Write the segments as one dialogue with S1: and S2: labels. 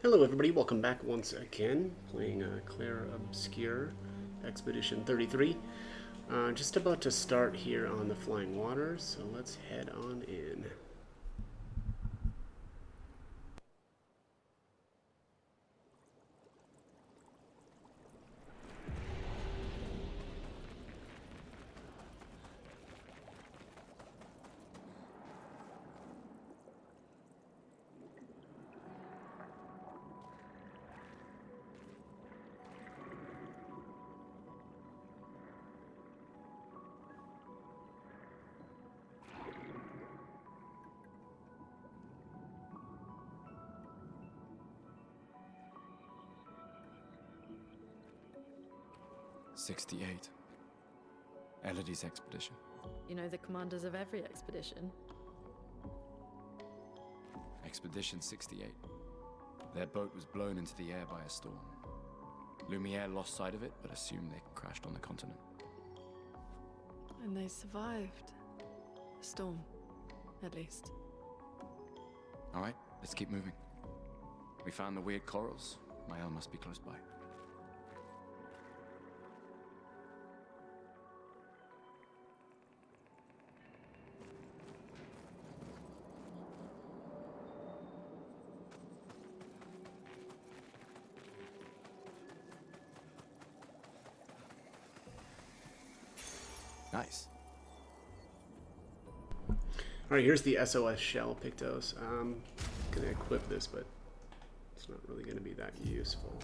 S1: Hello everybody, welcome back once again, playing Clair Obscur, Expedition 33. Just about to start here on the Flying Waters, so let's head on in.
S2: '68. Elodie's expedition.
S3: You know the commanders of every expedition.
S2: Expedition 68. Their boat was blown into the air by a storm. Lumiere lost sight of it, but assumed they crashed on the continent.
S3: And they survived. The storm, at least.
S2: All right, let's keep moving. We found the weird corals. Mael must be close by. Nice.
S1: Alright, here's the SOS shell, Pictos. I'm gonna equip this, but it's not really gonna be that useful.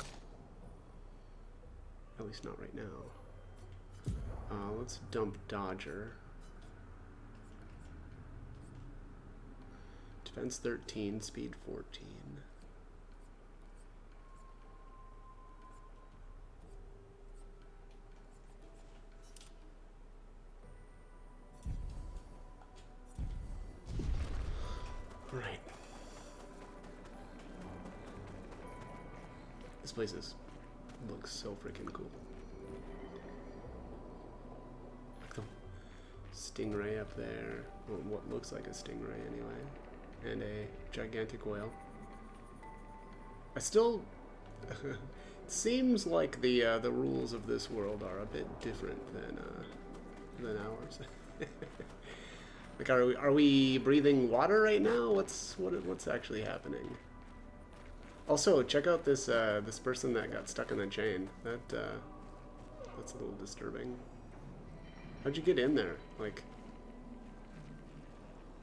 S1: At least not right now. Let's dump Dodger. Defense 13, speed 14. Right. This place looks so freaking cool. Like the stingray up there, well, what looks like a stingray anyway, and a gigantic whale. I still it seems like the rules of this world are a bit different than ours. Like, are we breathing water right now? What's actually happening? Also, check out this this person that got stuck in the chain. That's a little disturbing. How'd you get in there? Like,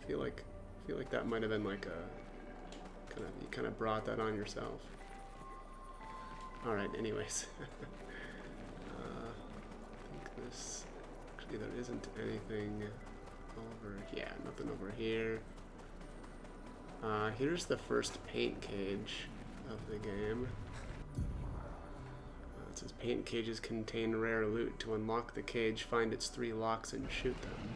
S1: I feel like that might have been like a you kind of brought that on yourself. All right. Anyways, I think this actually there isn't anything. Yeah, nothing over here. Here's the first paint cage of the game. It says paint cages contain rare loot. To unlock the cage, find its 3 locks and shoot them.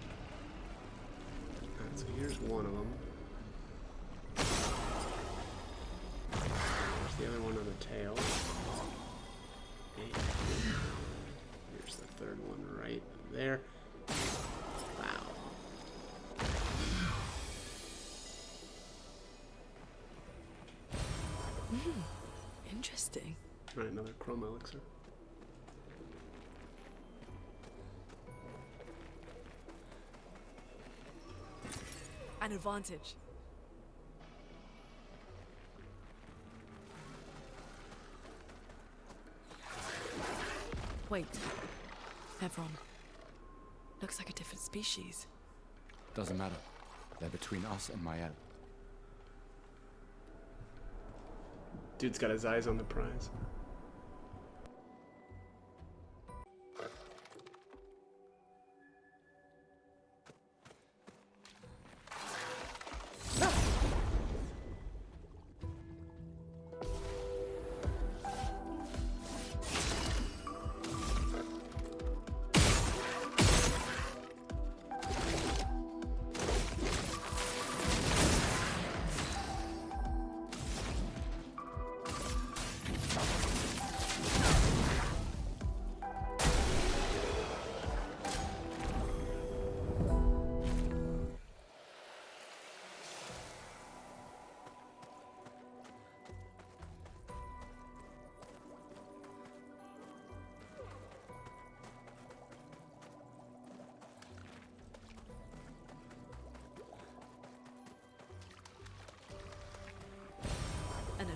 S1: Alright, so here's one of them. There's the other one on the tail. And here's the third one right there.
S3: Interesting.
S1: Right, another chrome elixir.
S3: An advantage. Wait. Evron. Looks like a different species.
S2: Doesn't matter. They're between us and Mael.
S1: Dude's got his eyes on the prize.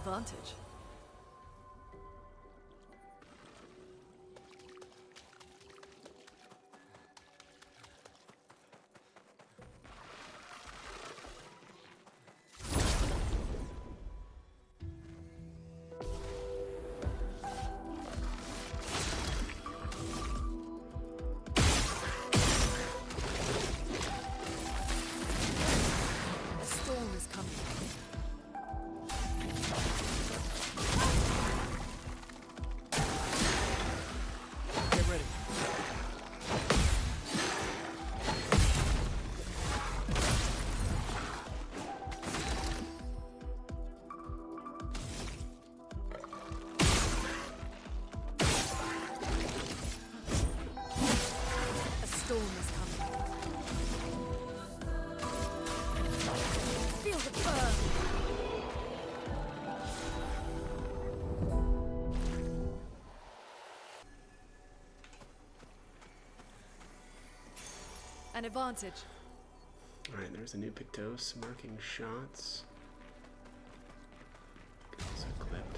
S3: advantage. A storm is coming. Get ready. A storm is coming. Feel the burn. An advantage.
S1: Alright, there's a new Pictos marking shots. Get this equipped.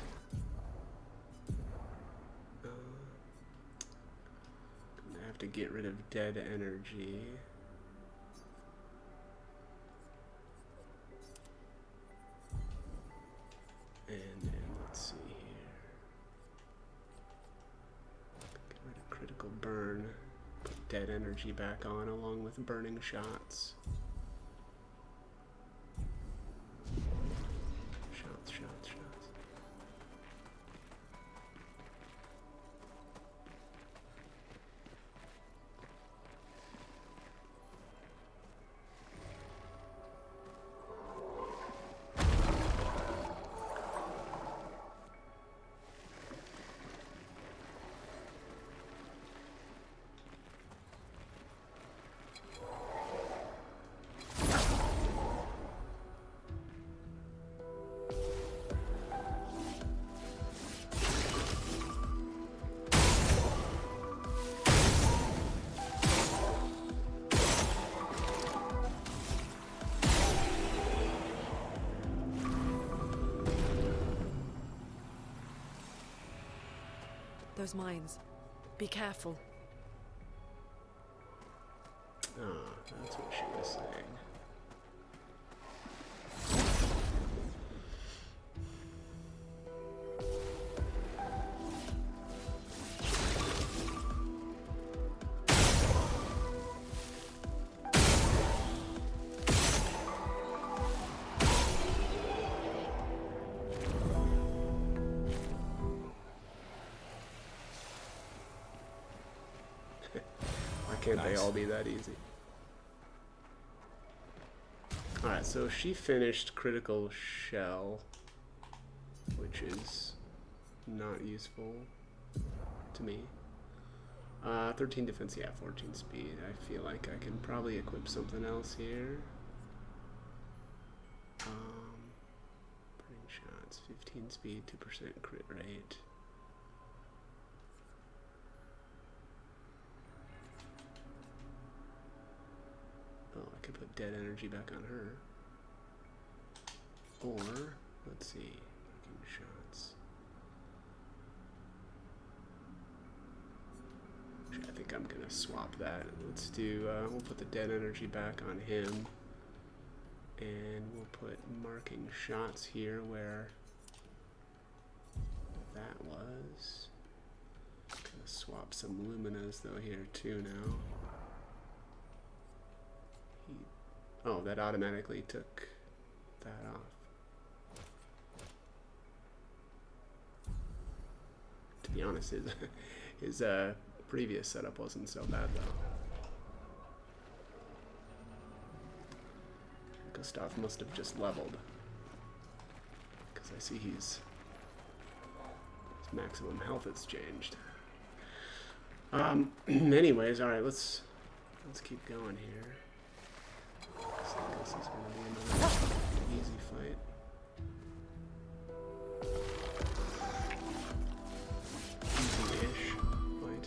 S1: Gonna have to get rid of dead energy. And then let's see here. Get rid of critical burn. Put dead energy back on along with burning shots. Shots, shots, shots.
S3: Those mines. Be careful.
S1: Oh, that's what she was saying. Can't they all be that easy? Alright, so she finished critical shell, which is not useful to me. 13 defense, yeah, 14 speed. I feel like I can probably equip something else here. Burning shots, 15 speed, 2% crit rate. Oh, I could put dead energy back on her. Or, let's see, marking shots. Actually, I think I'm gonna swap that. Let's do, we'll put the dead energy back on him. And we'll put marking shots here where that was. Gonna swap some luminas though here too now. Oh, that automatically took that off. To be honest, his previous setup wasn't so bad though. Gustav must have just leveled, because I see his maximum health has changed. Anyways, all right, let's keep going here. I guess this is going to be another easy fight. Easy-ish fight.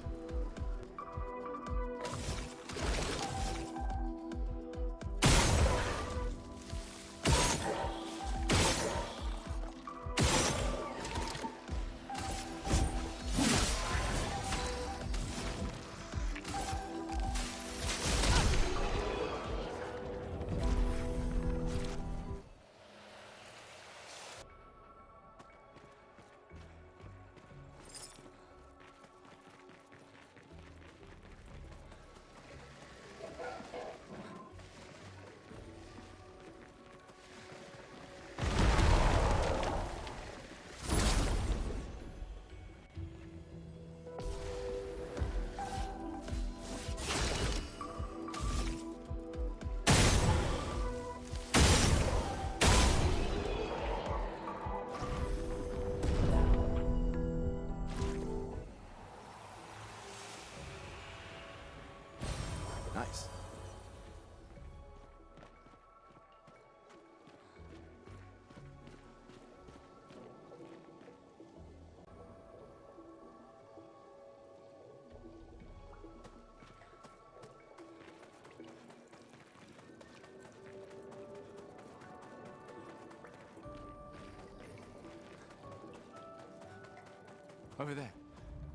S2: Over there.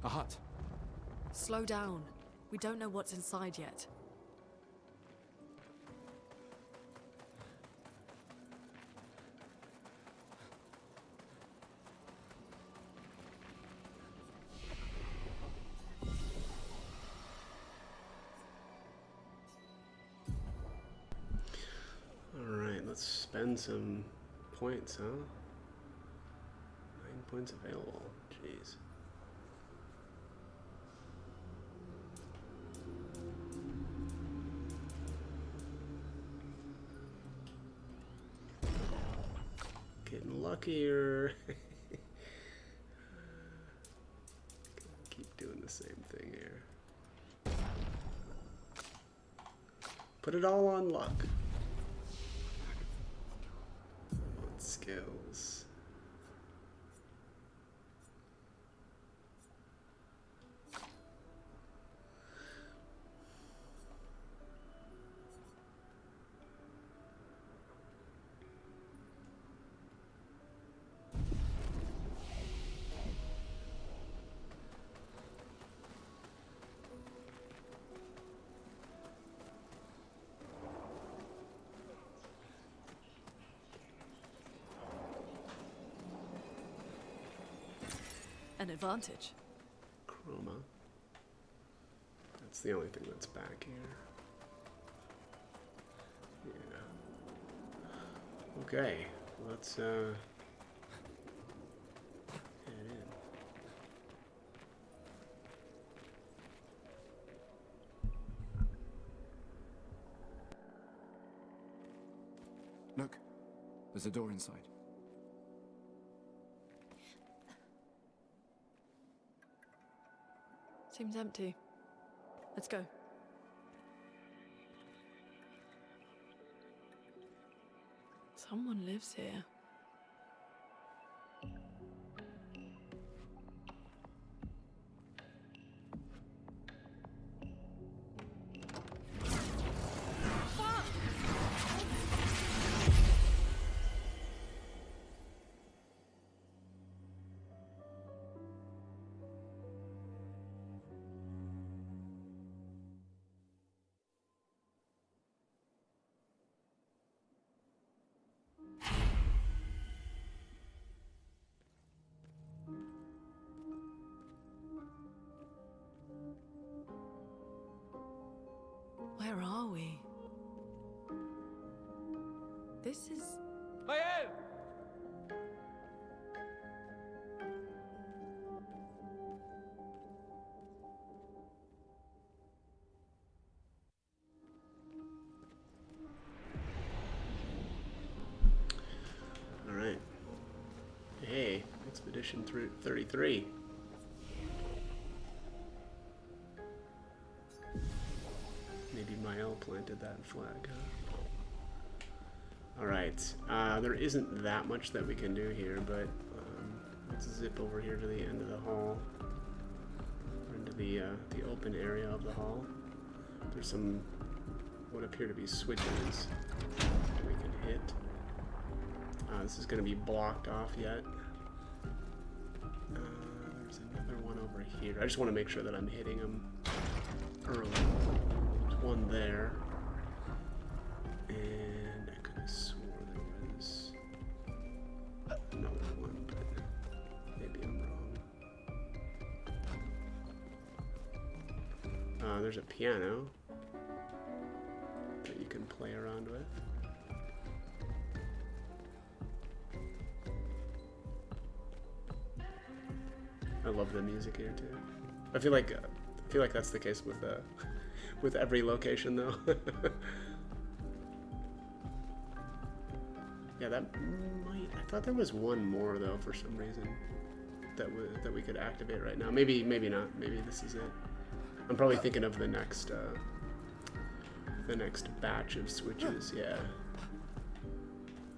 S2: A hut.
S3: Slow down. We don't know what's inside yet.
S1: Alright, let's spend some points, huh? 9 points available. Jeez. Getting luckier. Keep doing the same thing here. Put it all on luck. On skills.
S3: An advantage.
S1: Chroma. That's the only thing that's back here. Yeah. Okay, let's head in.
S2: Look, there's a door inside.
S3: Seems empty. Let's go. Someone lives here. Where are we? This is...
S2: Clair!
S1: All right. Hey, Expedition 33. Maybe Mael planted that flag, huh? Alright, there isn't that much that we can do here, but let's zip over here to the end of the hall. Or into the open area of the hall. There's some, what appear to be switches that we can hit. This is going to be blocked off yet. There's another one over here. I just want to make sure that I'm hitting them early. There's one there. And I could have swore there was another one, but maybe I'm wrong. There's a piano that you can play around with. I love the music here too. I feel like that's the case with every location though. Yeah, that might. I thought there was one more though for some reason that we could activate right now. Maybe not. Maybe this is it. I'm probably thinking of the next batch of switches. Yeah.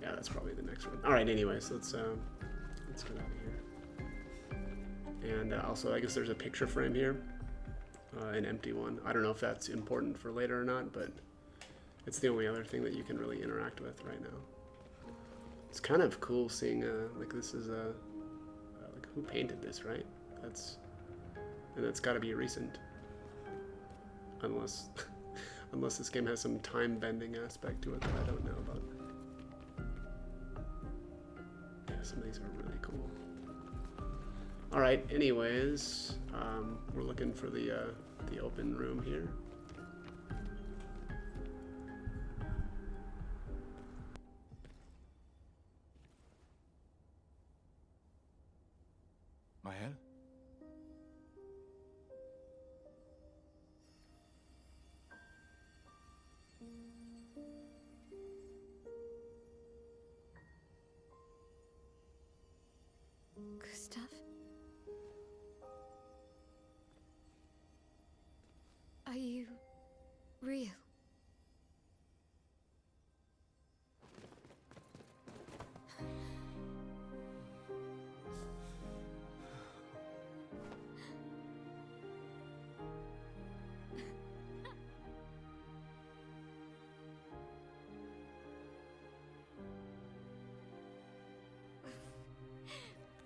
S1: Yeah, that's probably the next one. All right. Anyways, let's get out of here. And also, I guess there's a picture frame here, an empty one. I don't know if that's important for later or not, but it's the only other thing that you can really interact with right now. It's kind of cool seeing like this is like who painted this, right? That's got to be recent, unless unless this game has some time bending aspect to it that I don't know about. Yeah, some of these are really cool. All right. Anyways, we're looking for the open room here.
S2: Mael?
S4: Gustav? Are you real?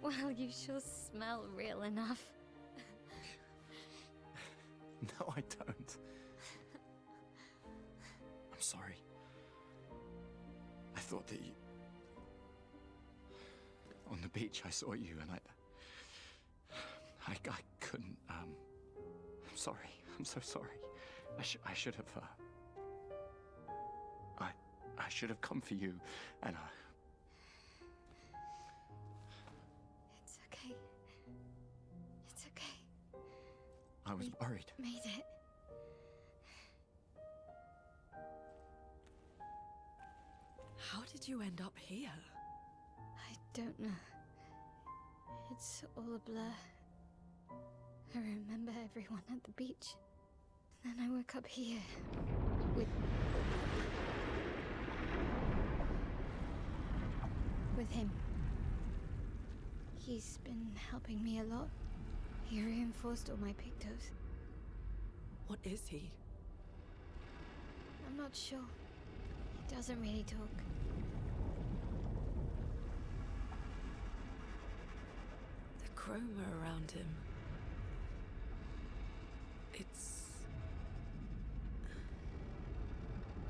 S4: Well, you sure smell real enough.
S2: No, I don't. I'm sorry. I thought that you... On the beach, I saw you and I couldn't, I'm sorry. I'm so sorry. I should have, I should have come for you, and
S4: It's okay. It's okay.
S2: I was worried.
S4: Made it.
S3: How did you end up here?
S4: I don't know. It's all a blur. I remember everyone at the beach. Then I woke up here. With him. He's been helping me a lot. He reinforced all my pictos.
S3: What is he?
S4: I'm not sure. He doesn't really talk.
S3: The chroma around him.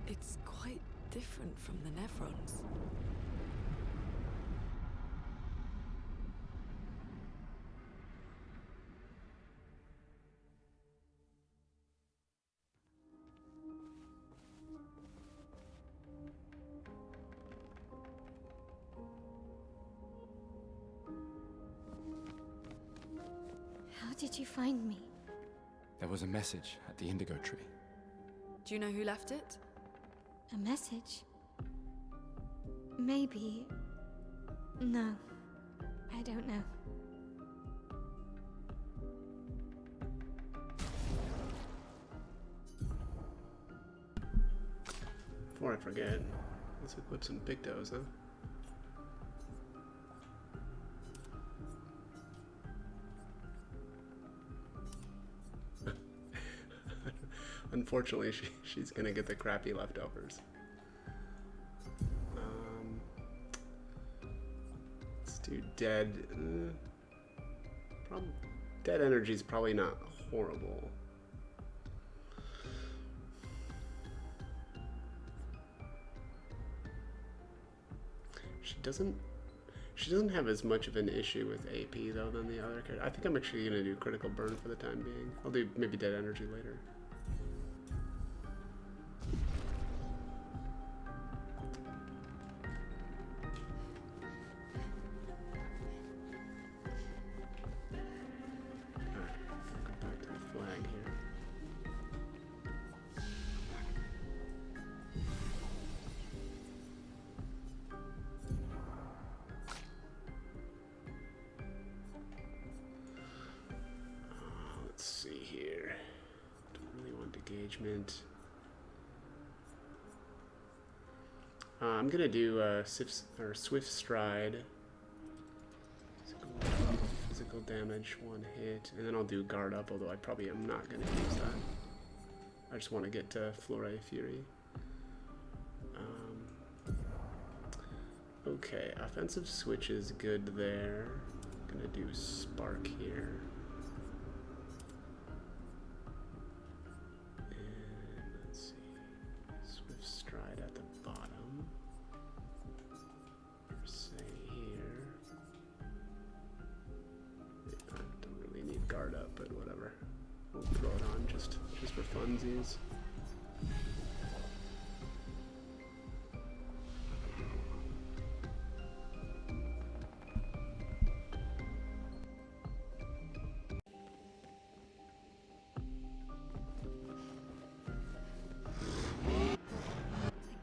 S3: It's quite different from the Nevrons.
S4: How did you find me?
S2: There was a message at the indigo tree.
S3: Do you know who left it?
S4: A message? Maybe. No. I don't know.
S1: Before I forget, let's equip some pictos, huh? Unfortunately, she's gonna get the crappy leftovers. Let's do dead. Dead energy is probably not horrible. She doesn't have as much of an issue with AP though than the other character. I think I'm actually gonna do critical burn for the time being. I'll do maybe dead energy later. I'm gonna do Swift Stride, physical damage, 1 hit, and then I'll do Guard Up, although I probably am not gonna use that. I just want to get to Flurry Fury. Okay, offensive switch is good there. I'm gonna do Spark here. but whatever. We'll throw it on just for funsies.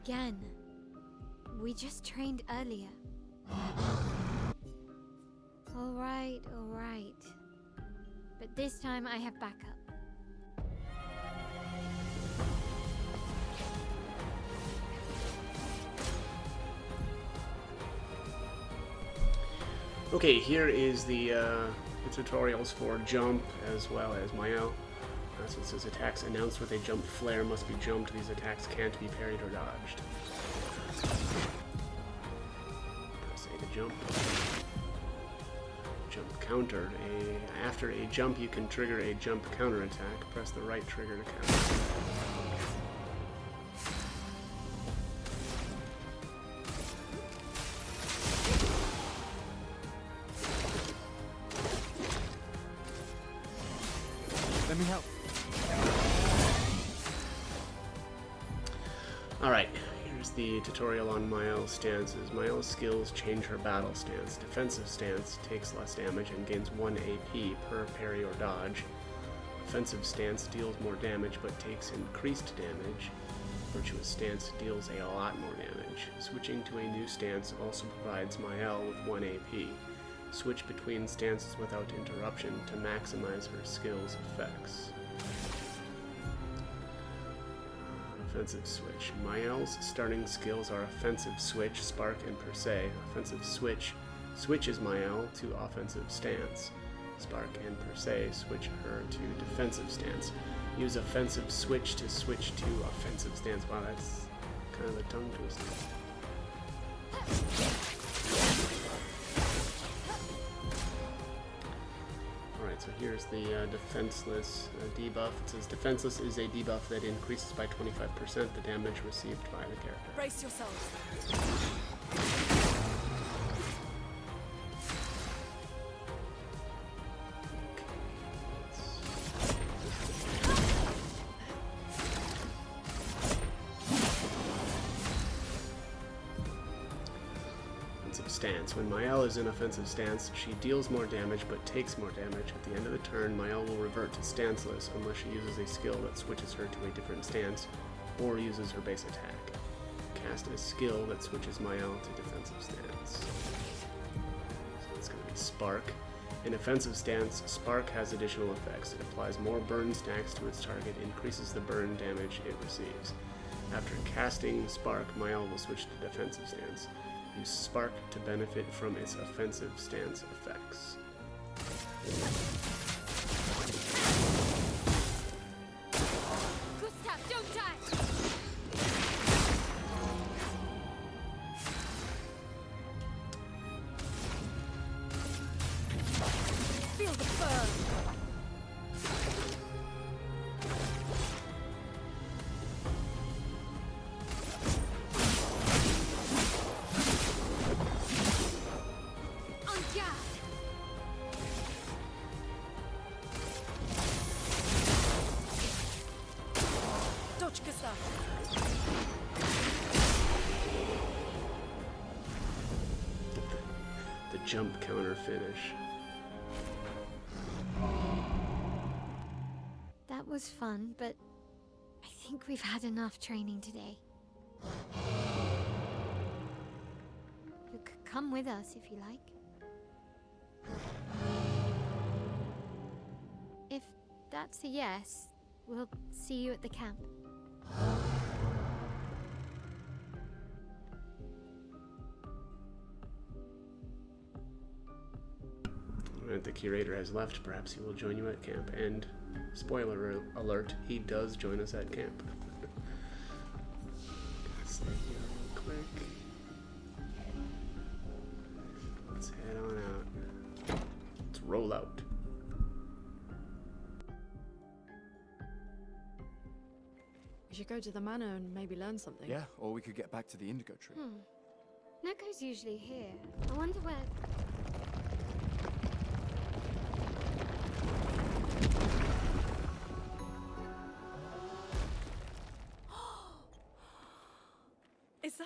S4: Again. We just trained earlier. Alright, alright. But this time I have backup.
S1: Okay, here is the tutorials for jump as well as Mael. So it says attacks announced with a jump flare must be jumped. These attacks can't be parried or dodged. Press A to jump. Jump countered. After a jump, you can trigger a jump counter attack. Press the right trigger to counter.
S2: Let me help.
S1: Alright, here's the tutorial on Mael's stances. Mael's skills change her battle stance. Defensive stance takes less damage and gains 1 AP per parry or dodge. Offensive stance deals more damage but takes increased damage. Virtuous stance deals a lot more damage. Switching to a new stance also provides Mael with 1 AP. Switch between stances without interruption to maximize her skill's effects. Offensive switch. Mael's starting skills are offensive switch, spark, and per se. Offensive switch switches Mael to offensive stance. Spark and per se switch her to defensive stance. Use offensive switch to switch to offensive stance. Wow, that's kind of a tongue twister. So here's the defenseless debuff. It says defenseless is a debuff that increases by 25% the damage received by the character.
S3: Brace yourselves.
S1: Stance. When Mael is in offensive stance, she deals more damage but takes more damage. At the end of the turn, Mael will revert to stanceless unless she uses a skill that switches her to a different stance or uses her base attack. Cast a skill that switches Mael to defensive stance. So it's going to be Spark. In offensive stance, Spark has additional effects. It applies more burn stacks to its target, increases the burn damage it receives. After casting Spark, Mael will switch to defensive stance. Use Spark to benefit from its offensive stance effects.
S4: Gustav, don't die!
S3: Feel the burn.
S1: The jump counter finish.
S4: That was fun, but I think we've had enough training today. You could come with us if you like. If that's a yes, we'll see you at the camp.
S1: The curator has left. Perhaps he will join you at camp. And, spoiler alert, he does join us at camp. Stay here real quick. Let's head on out. Let's roll out.
S3: We should go to the manor and maybe learn something.
S2: Yeah, or we could get back to the Indigo tree.
S4: Neko's usually here. I wonder where...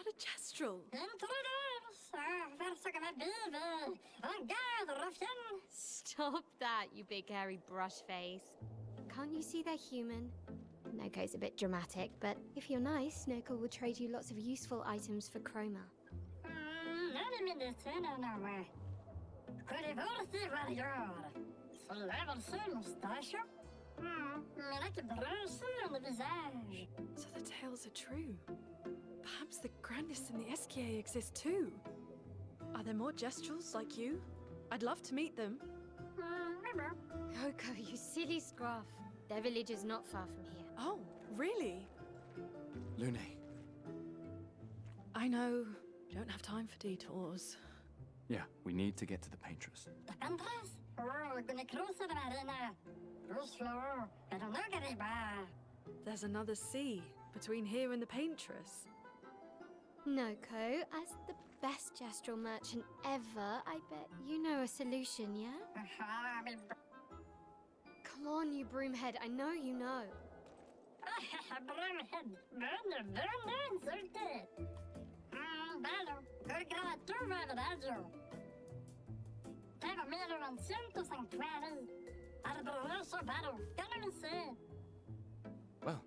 S3: that a Jestrel?
S4: Stop that, you big hairy brush face. Can't you see they're human? Noko's a bit dramatic, but if you're nice, Noko will trade you lots of useful items for chroma.
S3: So the tales are true. Perhaps the grandest in the SKA exist too. Are there more Jestrels like you? I'd love to meet them.
S4: Noko, you silly scruff. Their village is not far from here.
S3: Oh, really?
S2: Lune,
S3: I know. Don't have time for detours.
S2: yeah, we need to get to the Paintress.
S3: There's another sea between here and the Paintress.
S4: Noko, as the best Jestrel merchant ever, I bet you know a solution, yeah? Come on, you broomhead, I know you know.
S2: Well,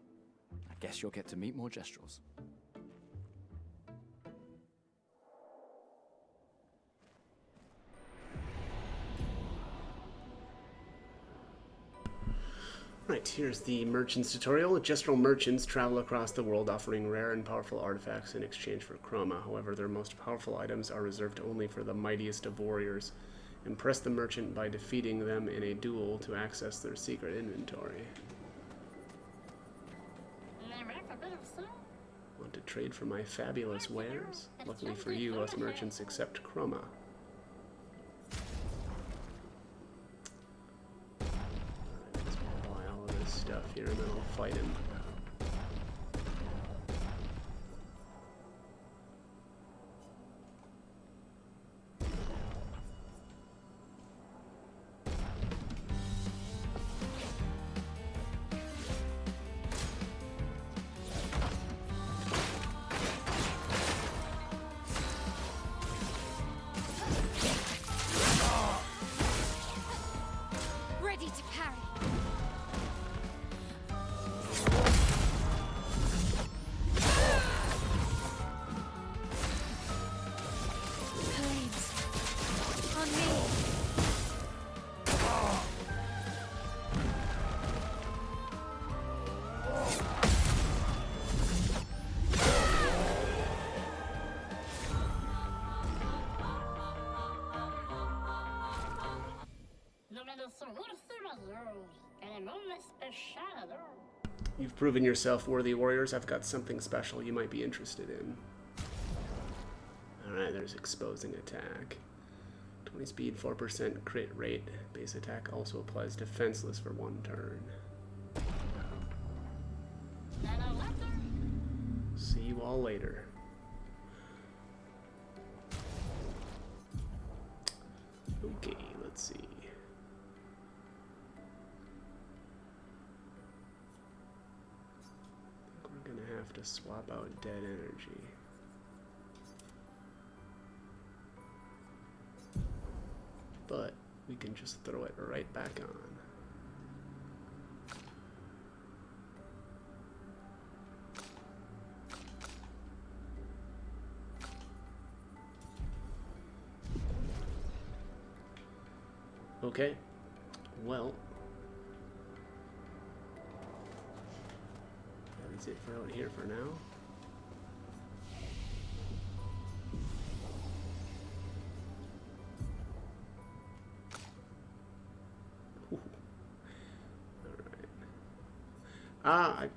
S2: I guess you'll get to meet more Jestrels.
S1: Right, here's the merchants tutorial. Gestrel merchants travel across the world offering rare and powerful artifacts in exchange for chroma. However, their most powerful items are reserved only for the mightiest of warriors. Impress the merchant by defeating them in a duel to access their secret inventory. Want to trade for my fabulous wares? Luckily for you, us merchants accept chroma. Stuff here and then I'll fight him.
S4: Ready to parry.
S1: You've proven yourself worthy, warriors. I've got something special you might be interested in. Alright, there's exposing attack. 20 speed, 4% crit rate. Base attack also applies defenseless for 1 turn. See you all later. Okay, let's see. We're gonna have to swap out dead energy. But we can just throw it right back on. Okay, well, that is it for out here for now. I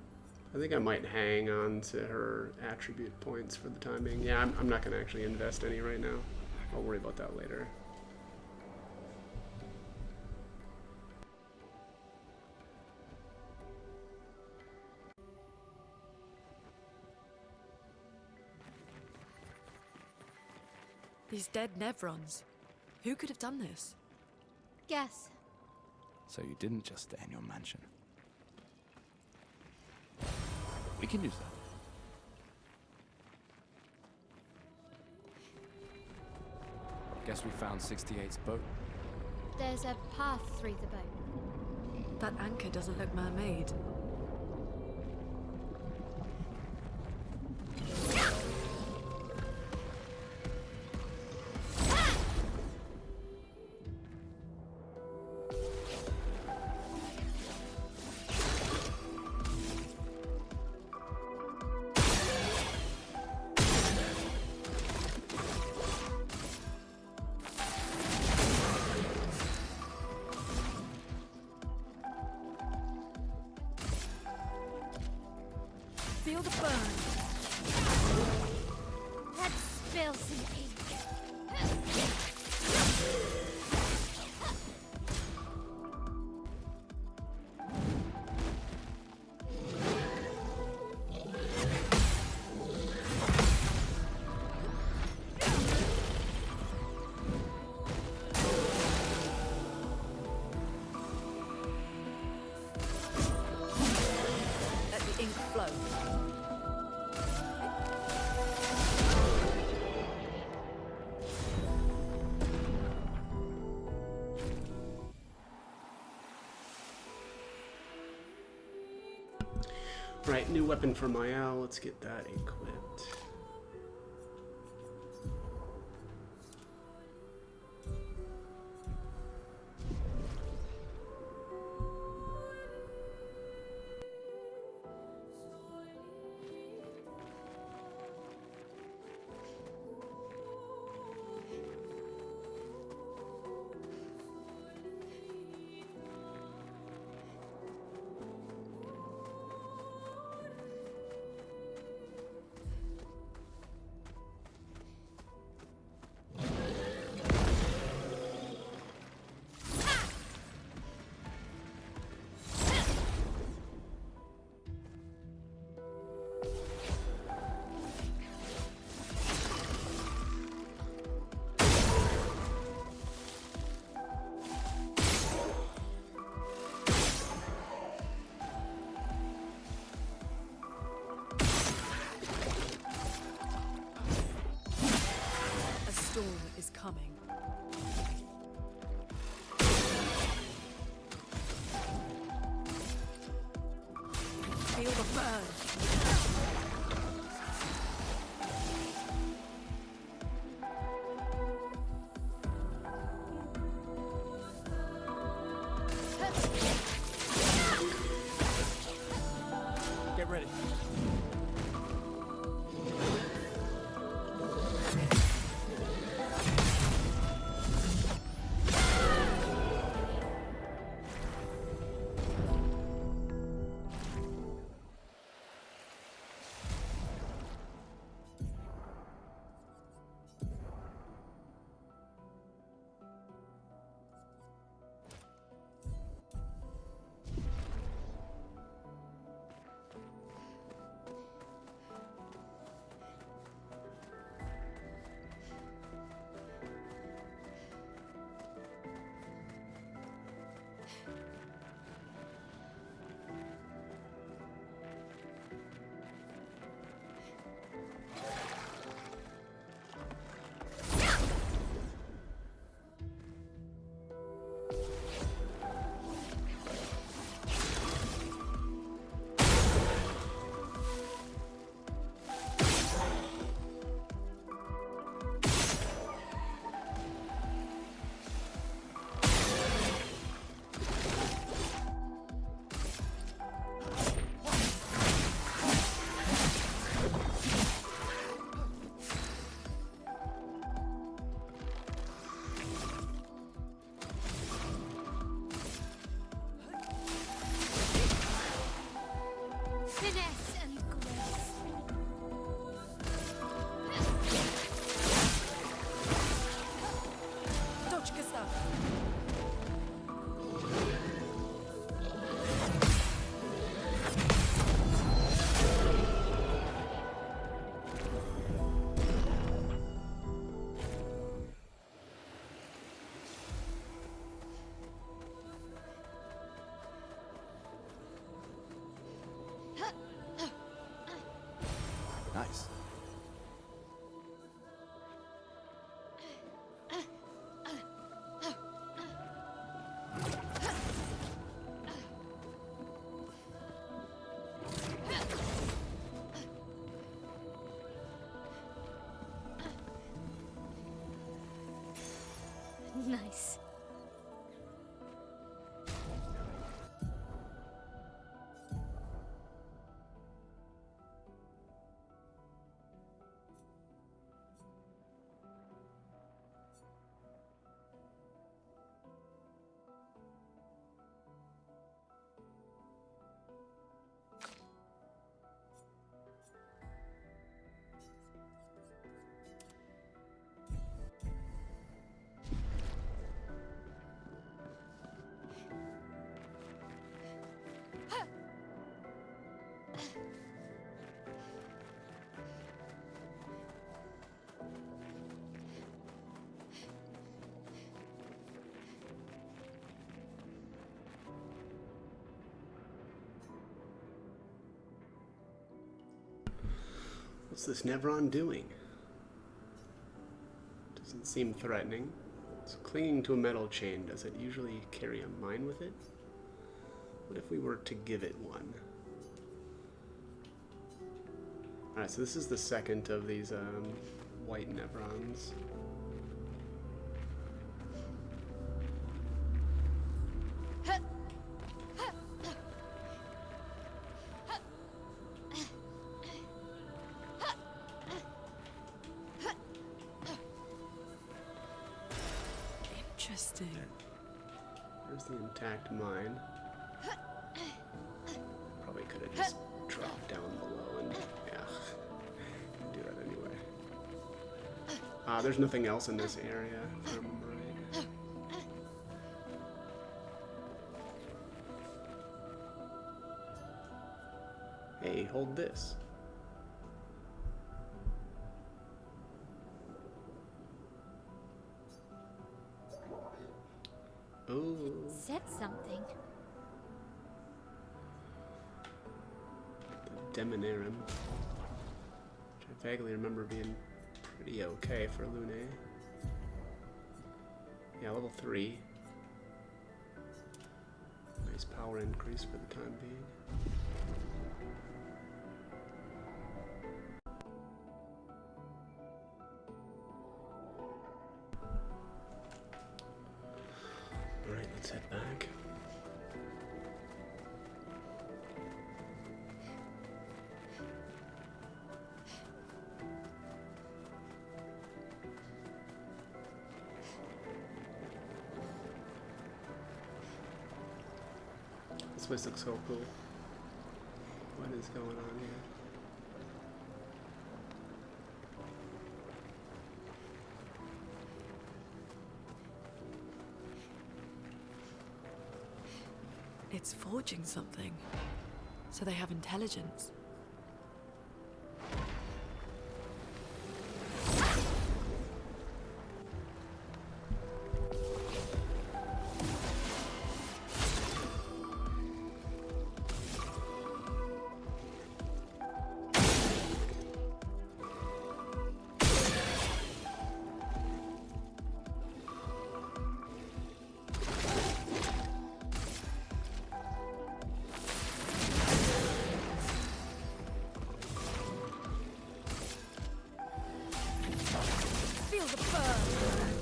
S1: think I might hang on to her attribute points for the time being. Yeah, I'm not going to actually invest any right now. I'll worry about that later.
S3: These dead Nevrons. Who could have done this?
S4: Guess.
S2: So you didn't just stay in your mansion. We can use that. Guess we found 68's boat.
S4: There's a path through the boat.
S3: That anchor doesn't look man-made. Feel the burn.
S4: Let's spill some ink.
S3: Let the ink flow.
S1: Right, new weapon for Mael. Let's get that equipped.
S3: A storm is coming. Feel the burn.
S2: Get ready.
S1: What's this Nevron doing? Doesn't seem threatening. It's clinging to a metal chain. Does it usually carry a mine with it? What if we were to give it one? Alright, so this is the second of these white Nevrons.
S3: Interesting.
S1: There's the intact mine. Probably could have just dropped down below and, yeah, do that anyway. There's nothing else in this area, if I remember right. Hey, hold this. Oh.
S4: Said something.
S1: The Demonarum. Which I vaguely remember being pretty okay for Lune. Yeah, level 3. Nice power increase for the time being. Alright, let's head back. This place looks so cool. What is going on here?
S3: It's forging something. So they have intelligence. Feel the burn!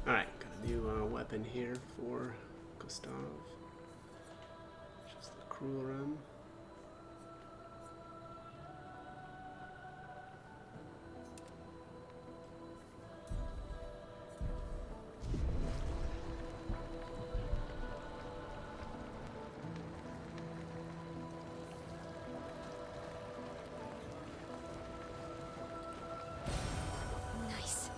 S1: Alright, got a new weapon here for Gustav. Just the cruel ram.
S4: Nice.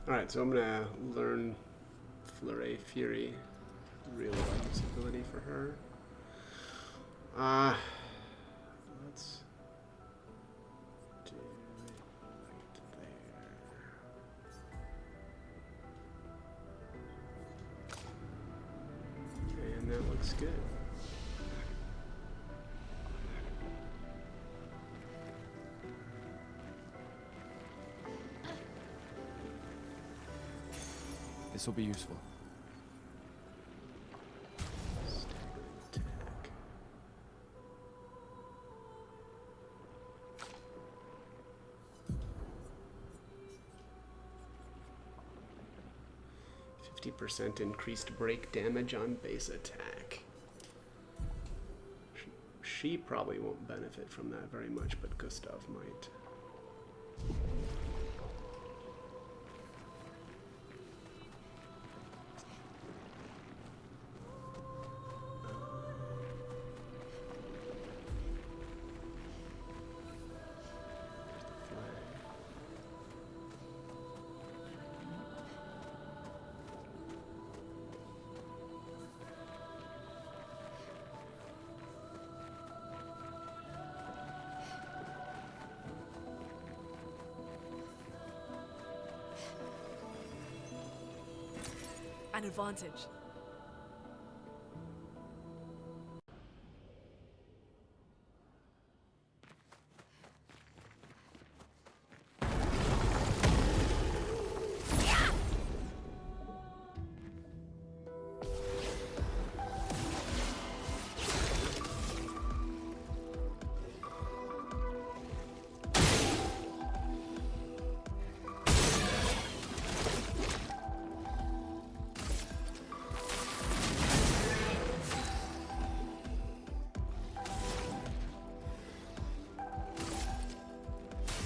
S1: Alright, so I'm gonna learn Flurry Fury. Really like this ability for her. Let's do it right there. And that looks good.
S2: This will be useful.
S1: Staggering attack. %50 increased break damage on base attack. She probably won't benefit from that very much, but Gustav might.
S3: An advantage.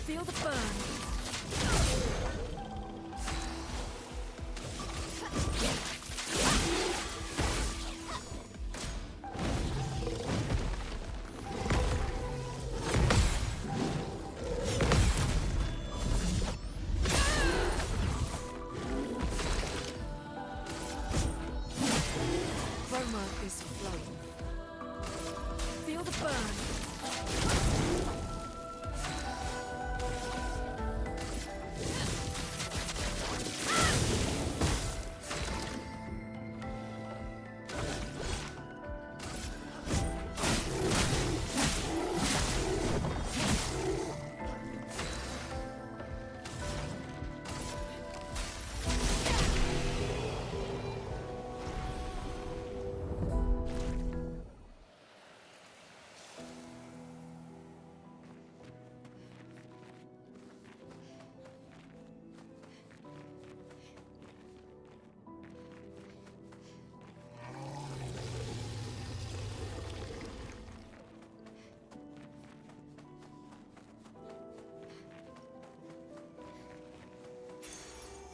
S3: Feel the burn. Chroma is flowing. Feel the burn.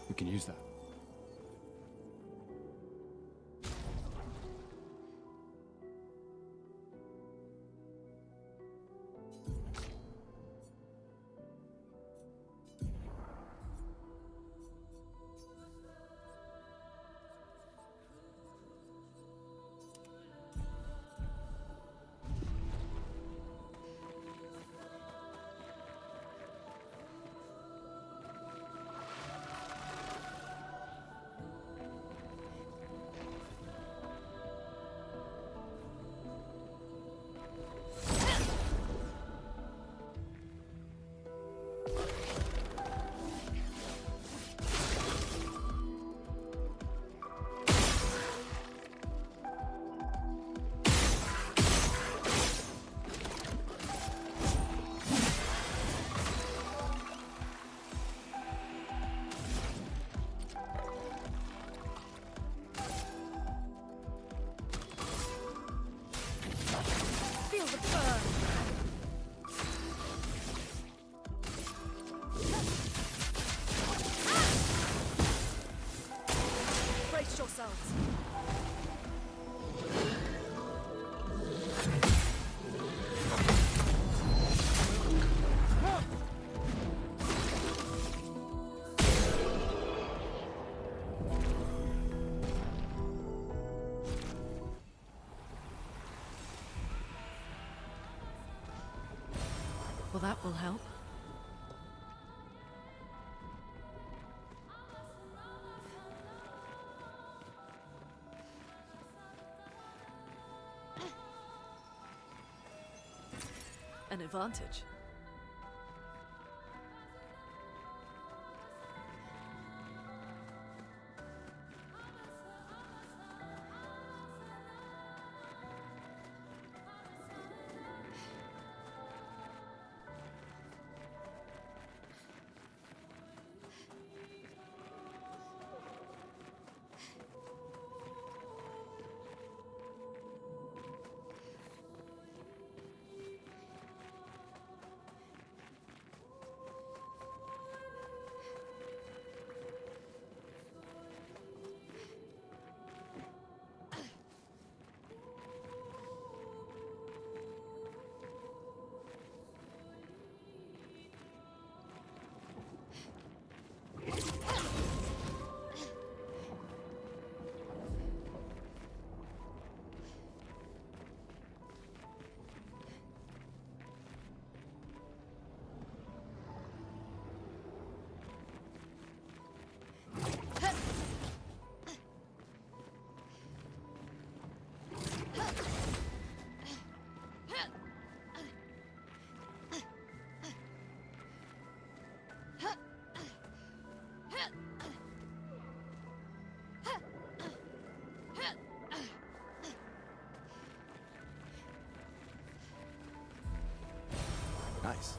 S2: We can use that.
S3: that will help. An advantage.
S2: Nice.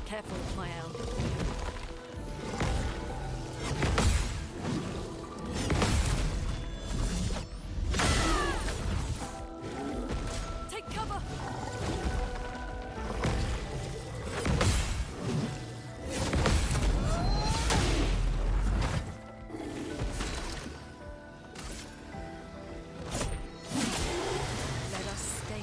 S3: Careful, my owl. Take cover! Let us stay now.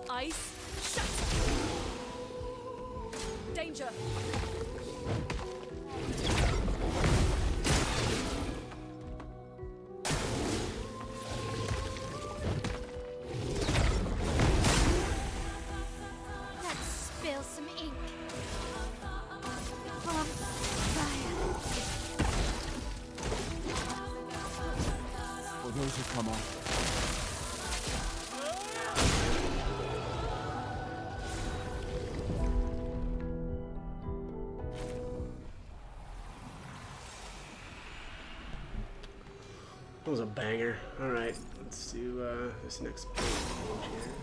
S3: Ice, shatter! Danger!
S4: Let's spill some ink. On fire.
S2: For those who come on.
S1: That was a banger. Alright, let's do this next page here.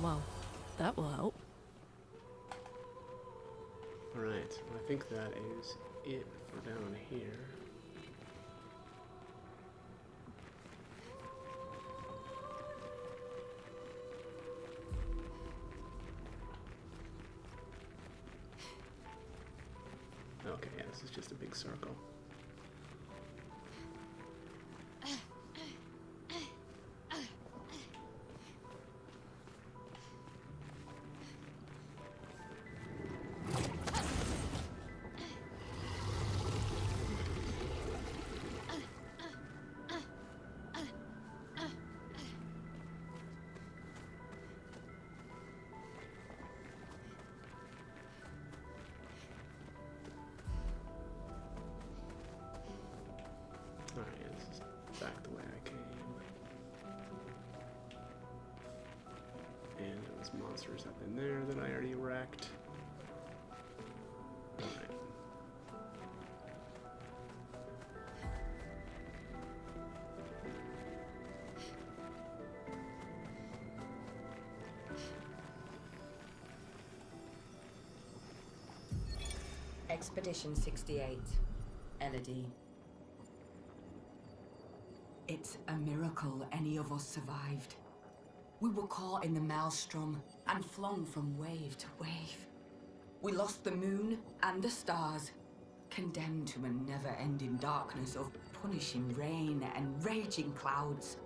S3: Well, that will help.
S1: Alright, well, I think that is it for down here. Okay, yeah, this is just a big circle. those monsters up in there that I already wrecked. Alright.
S5: Expedition 68, Elodie.
S6: It's a miracle any of us survived. We were caught in the maelstrom and flung from wave to wave. We lost the moon and the stars, condemned to a never-ending darkness of punishing rain and raging clouds.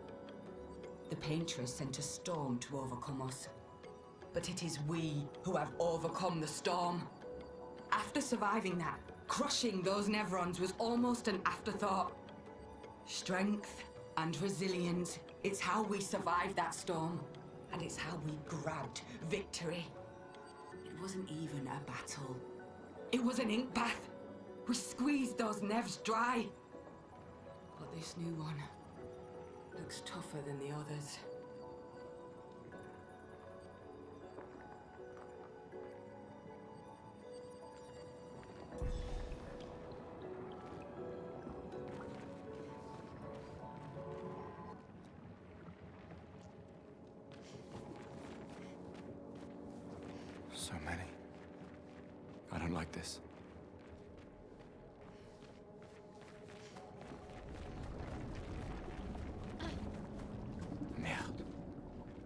S6: The Paintress sent a storm to overcome us. But it is we who have overcome the storm. After surviving that, crushing those Nevrons was almost an afterthought. Strength and resilience, it's how we survived that storm. And it's how we grabbed victory. It wasn't even a battle. It was an ink bath. We squeezed those Nevs dry. But this new one looks tougher than the others.
S2: So many. I don't like this. Merde.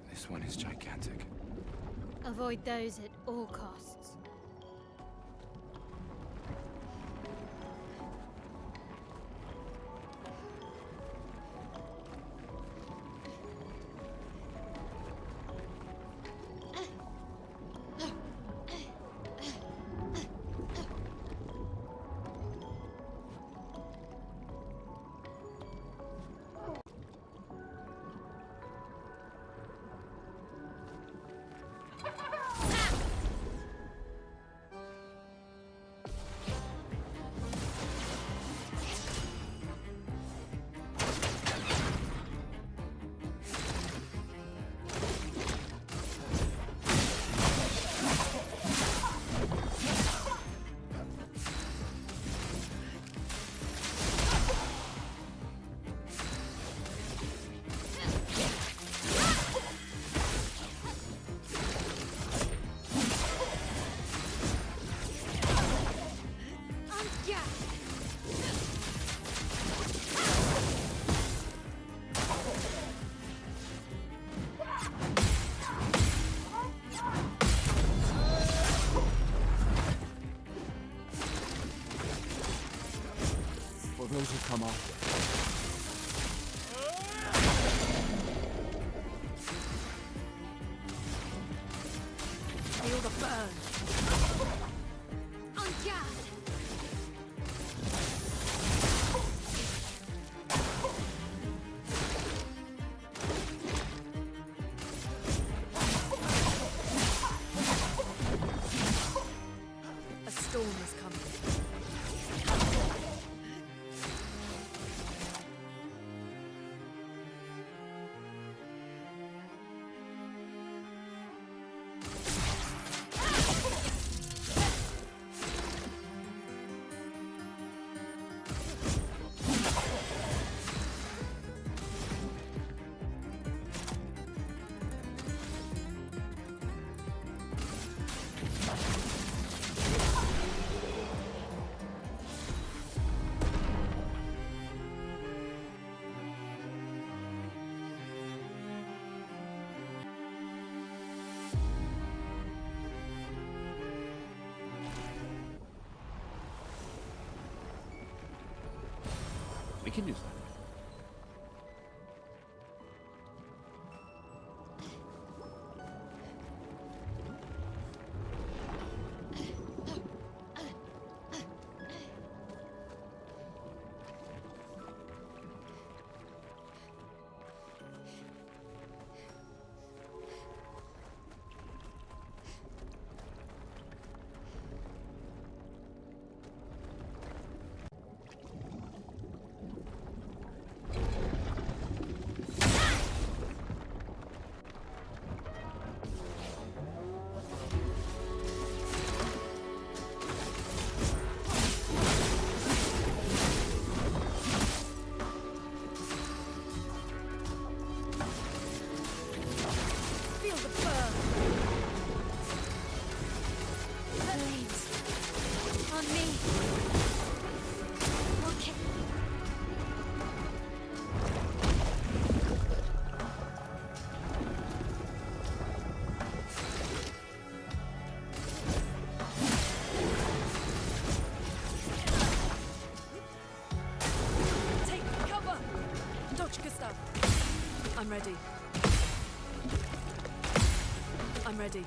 S2: This one is gigantic.
S4: Avoid those at all costs.
S2: Those who come after.
S3: Feel the burn.
S4: On guard!
S3: A storm is coming.
S2: We can use that.
S3: ready.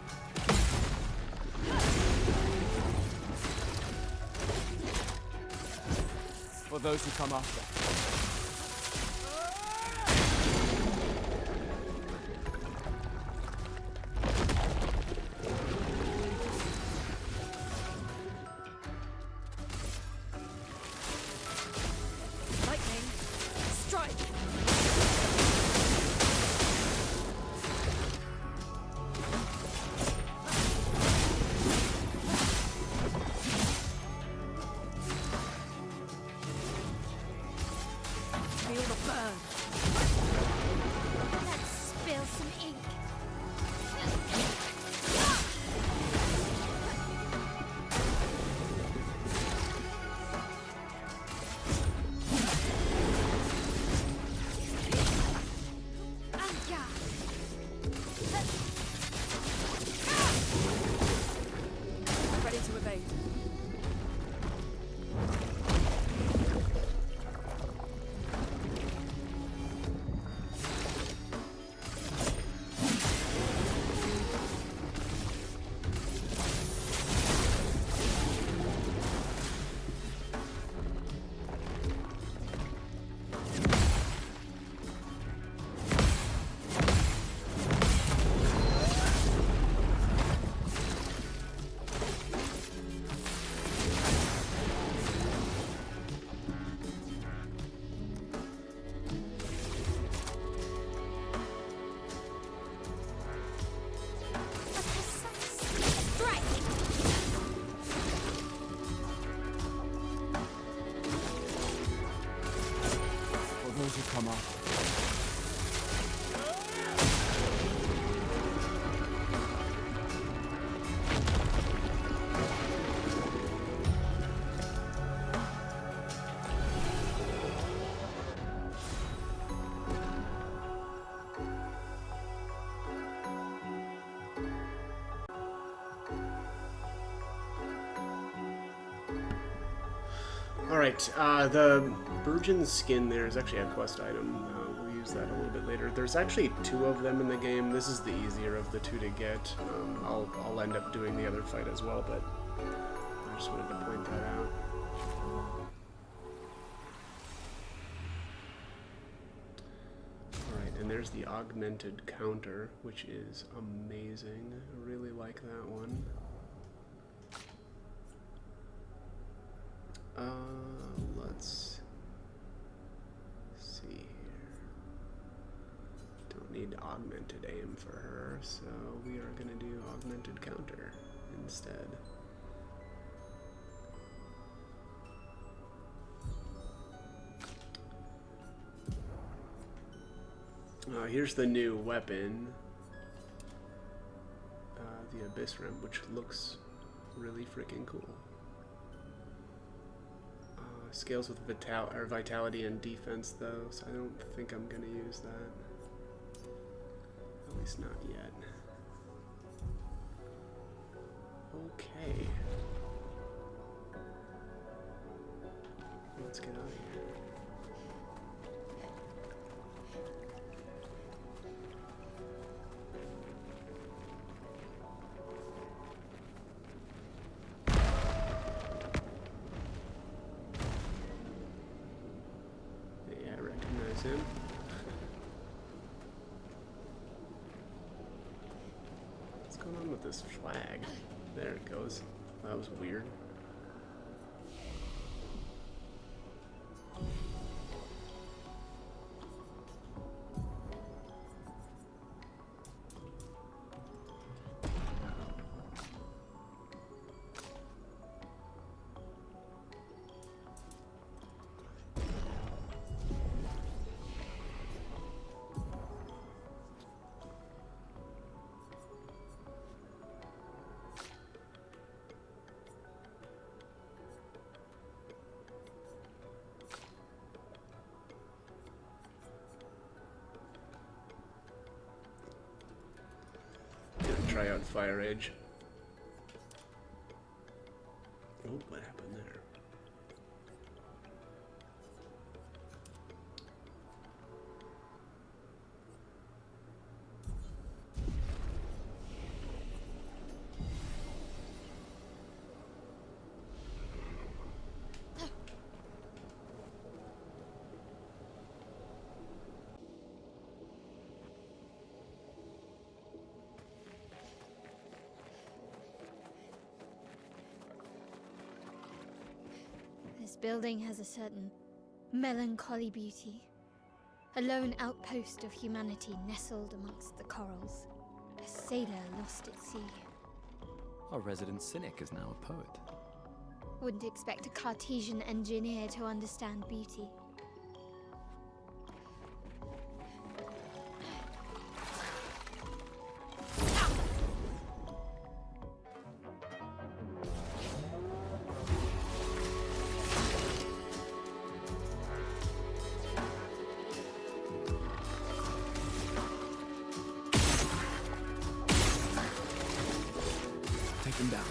S7: For those who come after.
S3: Lightning, strike! Feel the burn.
S4: Let's spill some ink.
S3: Ready to evade.
S4: Strike!
S7: For those who come after.
S1: Alright, the Virgin Skin there is actually a quest item. We'll use that a little bit later. There's actually 2 of them in the game. This is the easier of the 2 to get. I'll end up doing the other fight as well, but I just wanted to point that out. Alright, and there's the augmented counter, which is amazing. I really like that one. Let's see here. Don't need augmented aim for her, so we are going to do augmented counter instead. Here's the new weapon, the Abyss Rim, which looks really freaking cool. Scales with vitality and defense, though, so I don't think I'm going to use that. At least not yet. Okay. Let's get out of here. Him. What's going on with this flag? There it goes. That was weird. Try out Fire Edge. Oh, what happened there?
S4: This building has a certain melancholy beauty. A lone outpost of humanity nestled amongst the corals. A sailor lost at sea.
S2: Our resident cynic is now a poet.
S4: Wouldn't expect a Cartesian engineer to understand beauty.
S2: Take him down.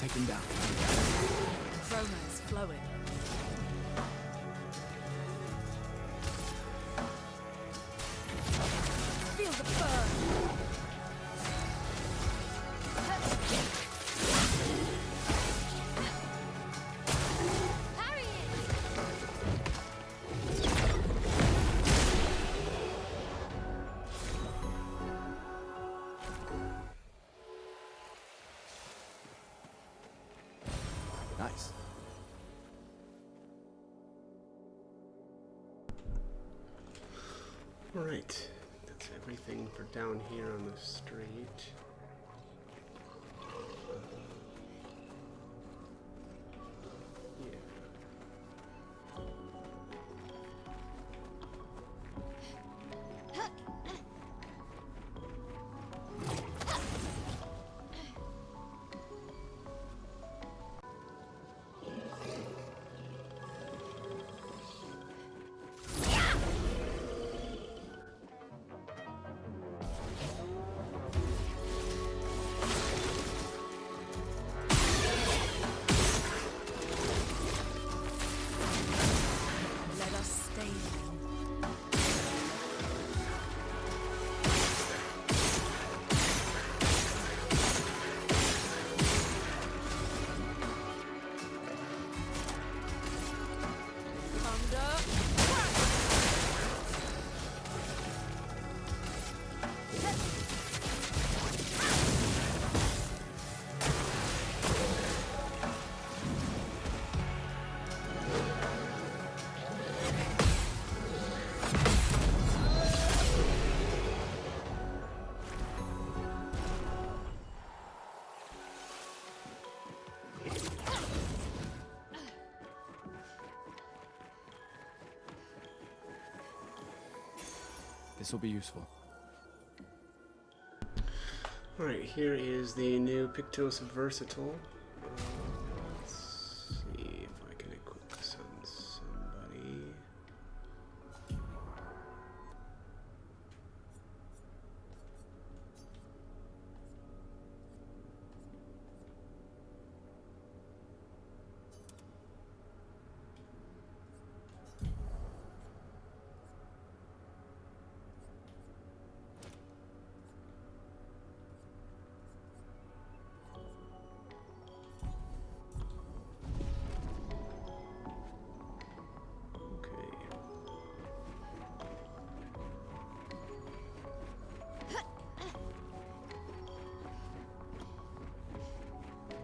S2: Take him down.
S3: Chroma is flowing. Feel the burn.
S4: Parry it!
S2: Nice.
S1: Alright, that's everything for down here on the street. Yeah.
S2: This will be useful.
S1: Alright, here is the new Pictos Versatile. Let's see if I can equip this on somebody.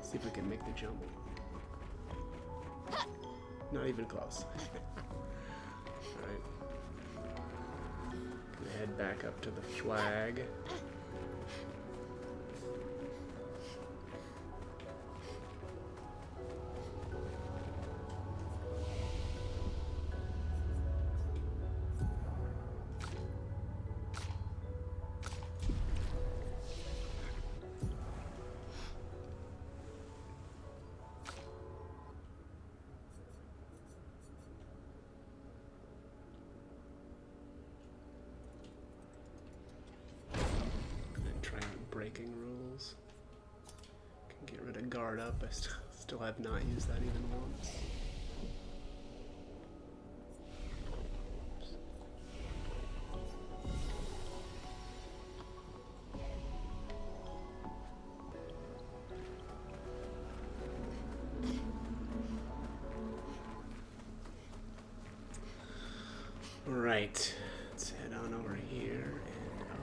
S1: See if we can make the jump. Not even close. Alright. Gonna head back up to the flag. Breaking rules. Can get rid of guard up. I still have not used that even once. Right, let's head on over here and up.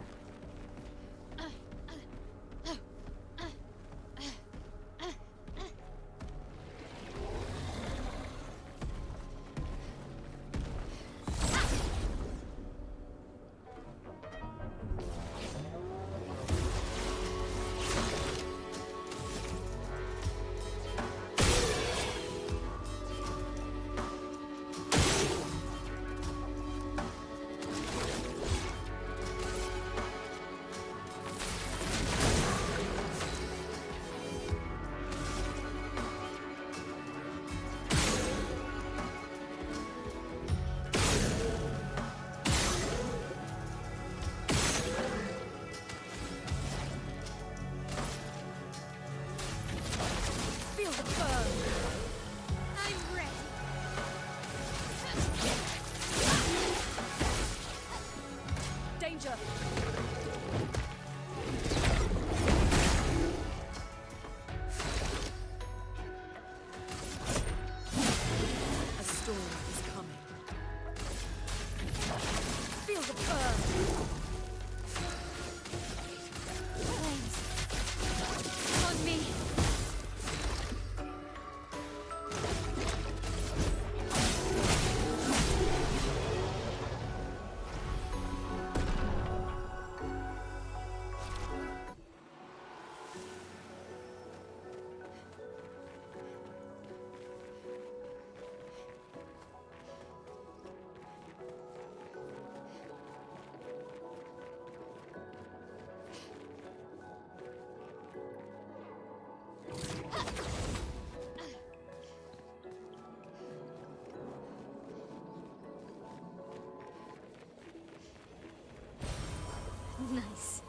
S4: Nice.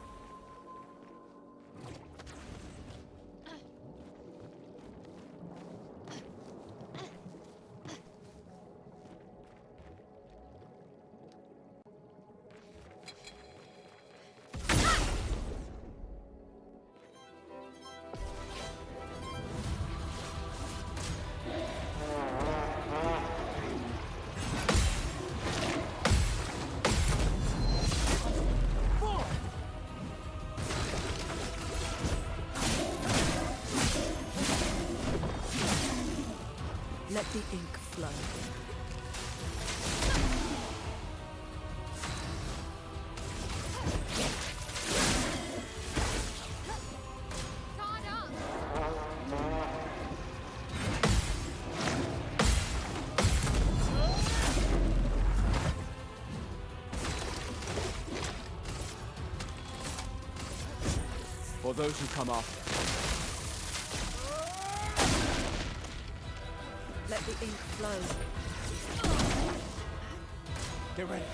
S3: Let the ink flow.
S7: For those who come after.
S3: Let the ink flow.
S7: Get ready.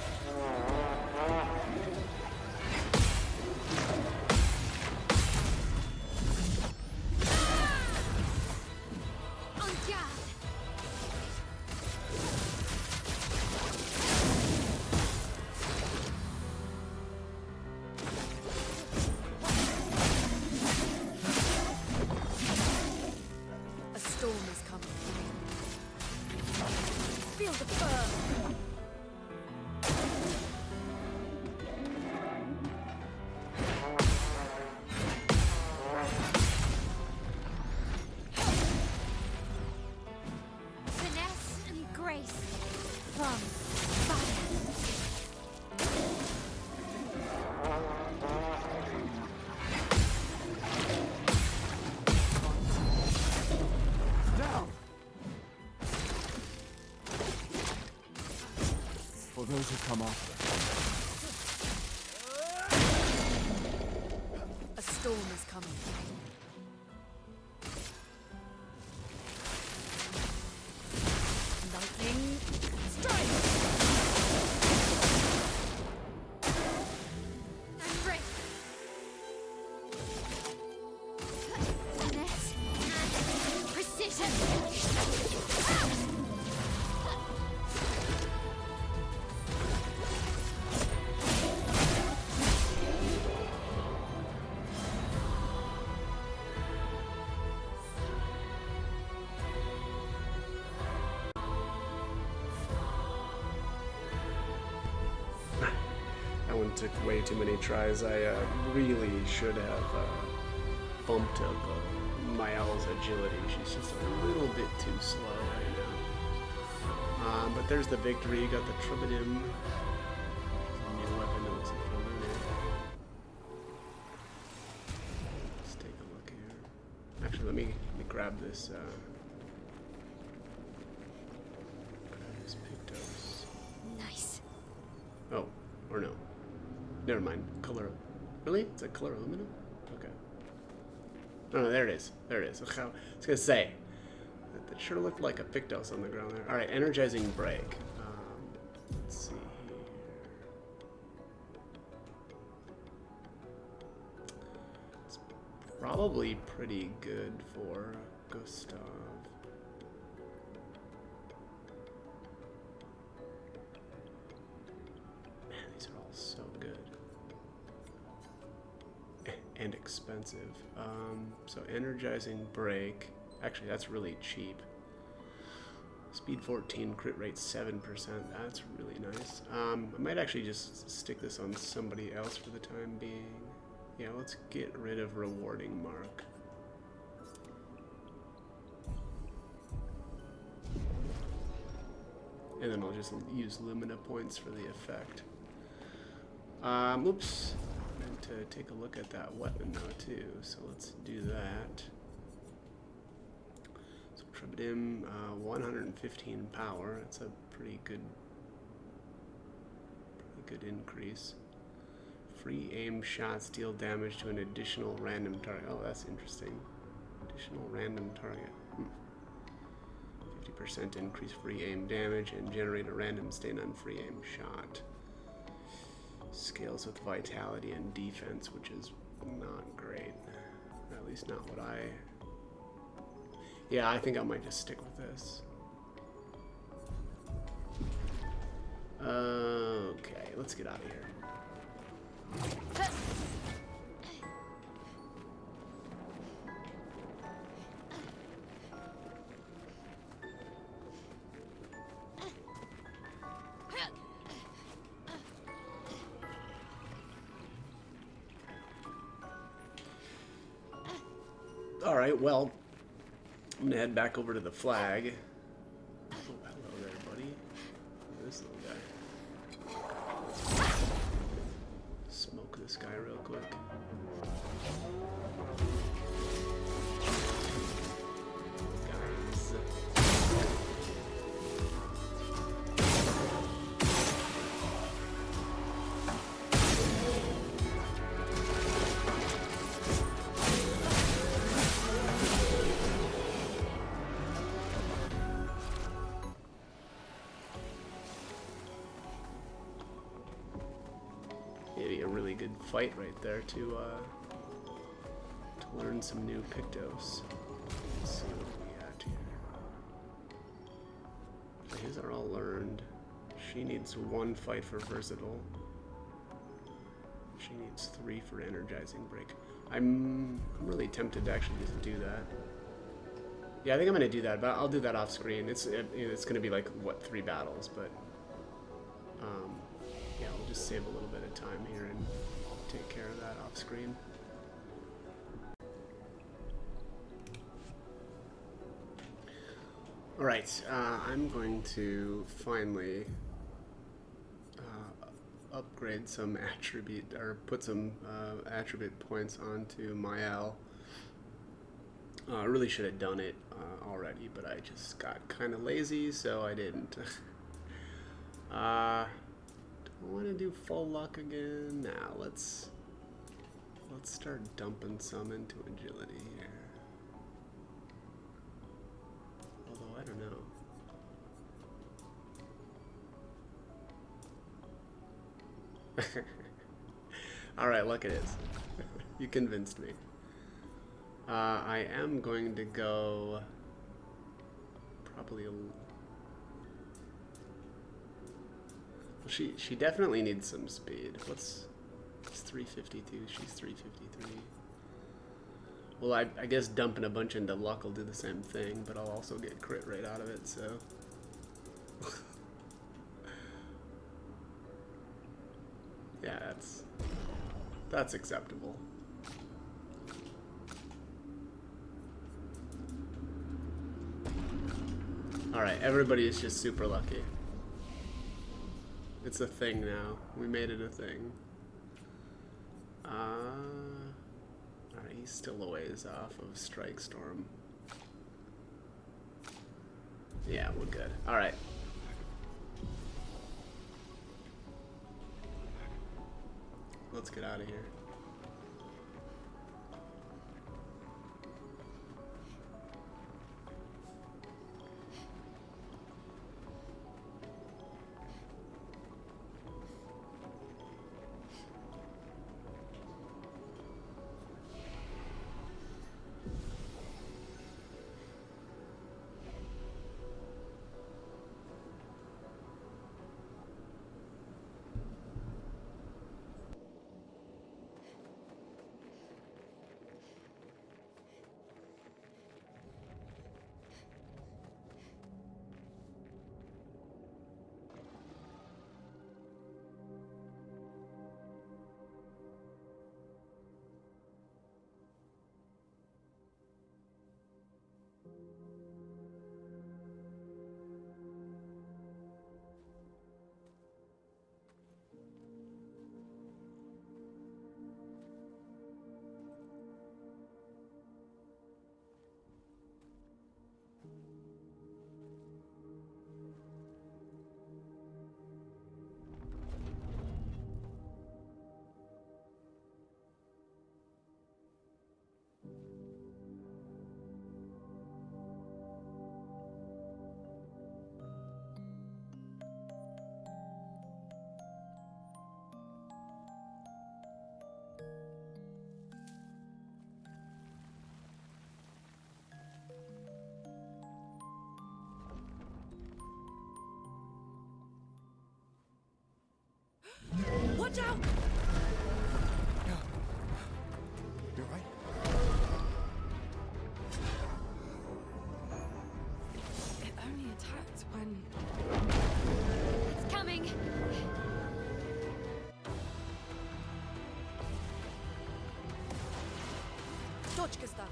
S4: On guard!
S3: A storm is coming. Feel the burn.
S4: Finesse and grace from fire.
S7: Now! For those who come after.
S3: A storm is coming. Lightning strike!
S4: And grace. Finesse and precision.
S1: That one took way too many tries. I really should have bumped up Mael's agility. She's just a little bit too slow right now. But there's the victory. Got the Troubadour. New weapon notes for Lunar. Let's take a look here. Actually, let me grab this. Grab this Pictos.
S4: Nice.
S1: Oh, or no. Never mind. Color. Really? It's a color aluminum? Okay. No, there it is. There it is. I was going to say. That sure looked like a Pictos on the ground there. Alright, energizing break. Let's see here. It's probably pretty good for Gustav. Man, these are all so good. And expensive. So energizing break. Actually, that's really cheap. Speed 14, crit rate 7%. That's really nice. I might actually just stick this on somebody else for the time being. Yeah, let's get rid of rewarding mark. And then I'll just use Lumina points for the effect. Oops. I meant to take a look at that weapon now too, so let's do that. So Troubadour, 115 power. That's a pretty good increase. Free aim shots deal damage to an additional random target. Oh, that's interesting. Additional random target. 50% increase free aim damage and generate a random stain on free aim shot. Scales with vitality and defense, which is not great. At least not what I... Yeah, I think I might just stick with this. Okay, let's get out of here. All right, well, I'm gonna head back over to the flag. Oh, hello there, buddy. This little guy. Smoke this guy real quick. Guys. fight right there to learn some new Pictos. Let's see what we got here. These are all learned. She needs 1 fight for versatile. She needs 3 for energizing break. I'm really tempted to actually just do that. Yeah, I think I'm gonna do that, but I'll do that off screen. It's gonna be like what, 3 battles, but yeah, we'll just save a little bit of time here and take care of that off screen. All right, I'm going to finally upgrade some attribute, or put some attribute points onto Mael. I really should have done it already, but I just got kind of lazy, so I didn't. Don't want to do full luck again. Now let's start dumping some into agility here. Although I don't know. All right, look, it is. You convinced me. I am going to go probably she definitely needs some speed. What's 352? She's 353. Well, I guess dumping a bunch into luck will do the same thing, but I'll also get crit rate out of it, so. Yeah, that's acceptable. Alright, everybody is just super lucky. It's a thing now. We made it a thing. Alright, he's still a ways off of Strike Storm. Yeah, we're good. Alright. Let's get out of here.
S3: Watch out!
S7: You're right.
S3: It only attacked when...
S4: It's coming!
S3: Точка стала.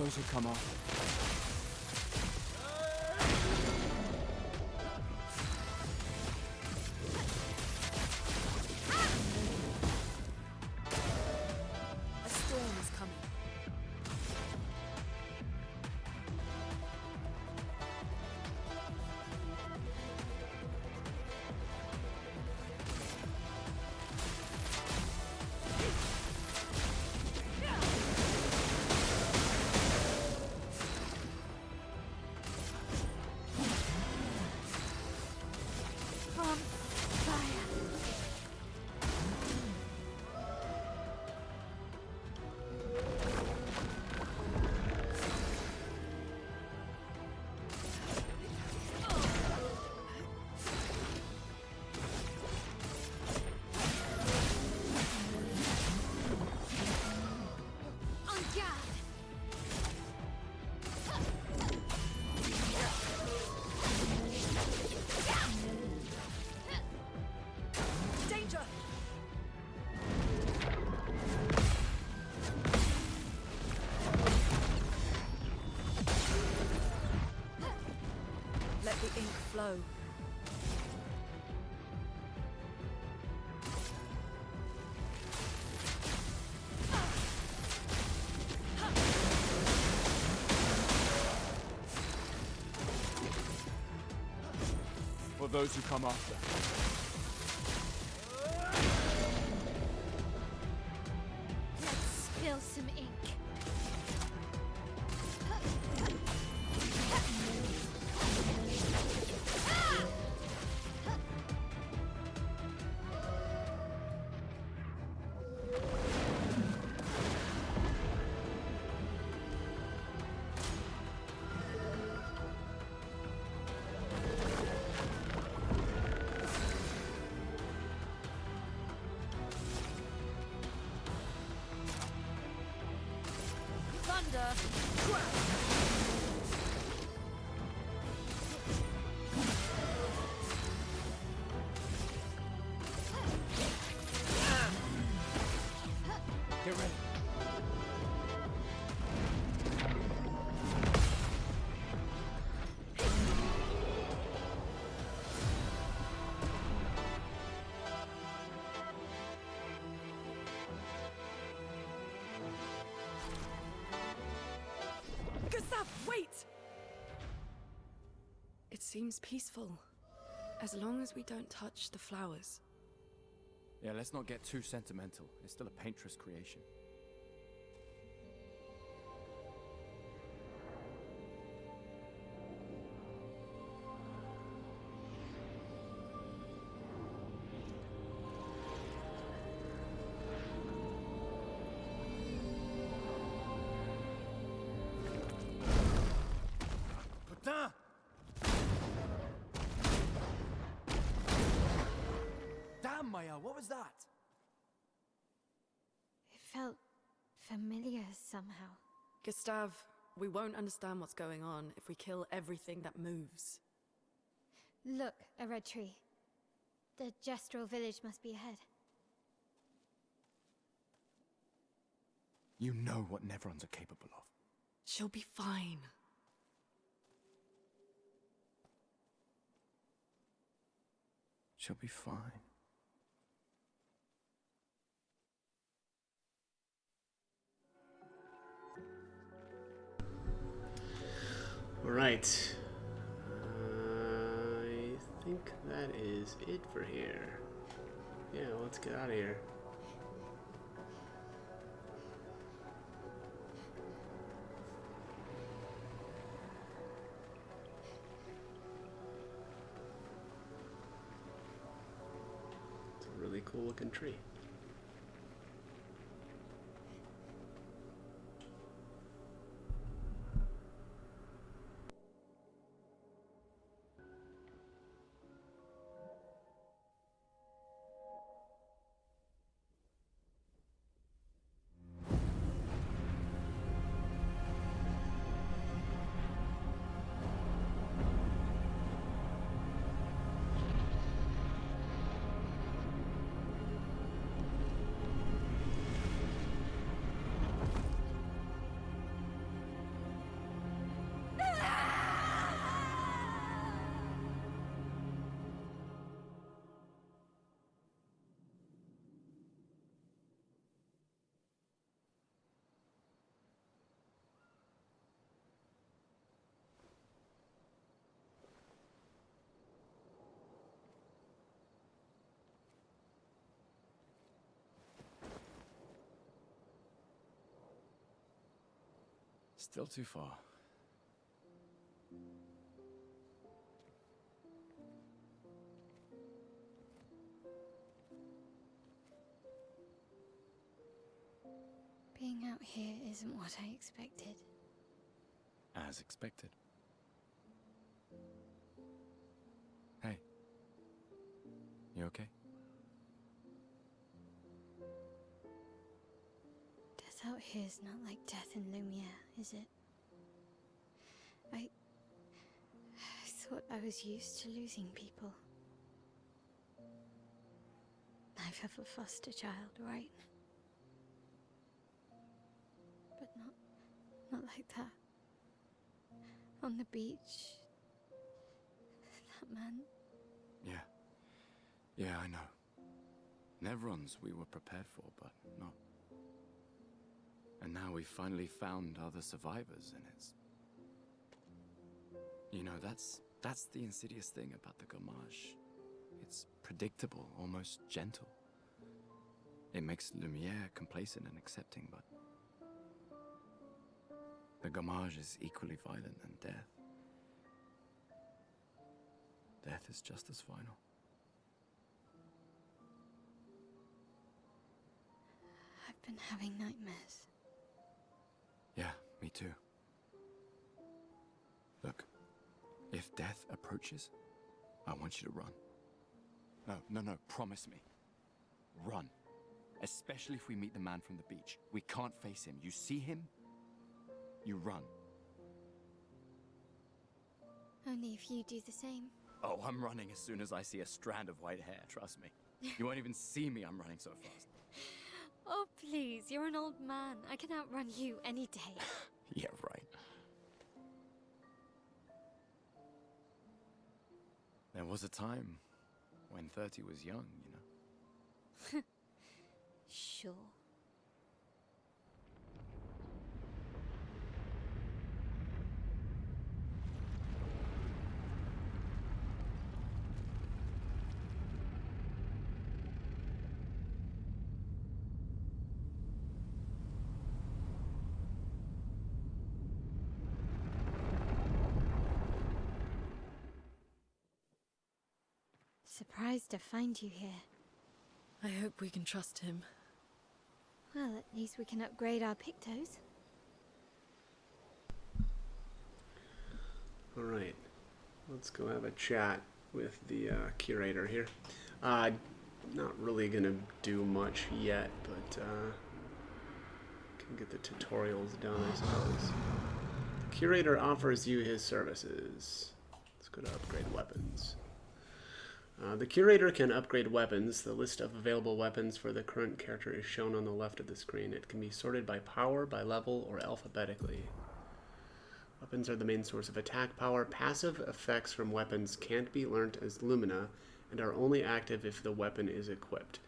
S7: those who come after.
S3: A storm is coming. On fire. On guard. Danger! Let the ink flow.
S7: For those who come after.
S4: Let's spill some ink.
S3: Thunder!
S7: Get ready.
S3: Gustav, wait! It seems peaceful. As long as we don't touch the flowers.
S2: Yeah, let's not get too sentimental. It's still a painter's creation. Putain! Damn, Maya, what was that?
S4: It felt familiar somehow.
S3: Gustav, we won't understand what's going on if we kill everything that moves.
S4: Look, a red tree. The Gestural village must be ahead.
S2: You know what Neverons are capable of.
S3: She'll be fine.
S2: She'll be fine.
S1: All right. I think that is it for here. Yeah, let's get out of here. It's a really cool looking tree.
S2: Still too far.
S4: Being out here isn't what I expected.
S2: As expected. Hey. You okay?
S4: Death out here's not like death in Lumiere, is it? I thought I was used to losing people. Life of a foster child, right? But not like that. On the beach, that man.
S2: Yeah. Yeah, I know. Nevrons we were prepared for, but not. And now we've finally found other survivors, and it's... You know, that's the insidious thing about the Gamage. It's predictable, almost gentle. It makes Lumiere complacent and accepting, but... The Gamage is equally violent than death. Death is just as final.
S4: I've been having nightmares.
S2: Yeah, me too. Look, if death approaches, I want you to run. No, promise me. Run. Especially if we meet the man from the beach. We can't face him. You see him, you run.
S4: Only if you do the same.
S2: Oh, I'm running as soon as I see a strand of white hair, trust me. You won't even see me, I'm running so fast.
S4: Oh, please, you're an old man. I can outrun you any day.
S2: Yeah, right. There was a time when 30 was young, you know.
S4: Sure. Surprised to find you here.
S3: I hope we can trust him.
S4: Well, at least we can upgrade our Pictos.
S1: Alright, let's go have a chat with the curator here. Not really gonna do much yet, but can get the tutorials done, I suppose. The curator offers you his services. Let's go to upgrade weapons. The curator can upgrade weapons. The list of available weapons for the current character is shown on the left of the screen. It can be sorted by power, by level, or alphabetically. Weapons are the main source of attack power. Passive effects from weapons can't be learnt as Lumina and are only active if the weapon is equipped.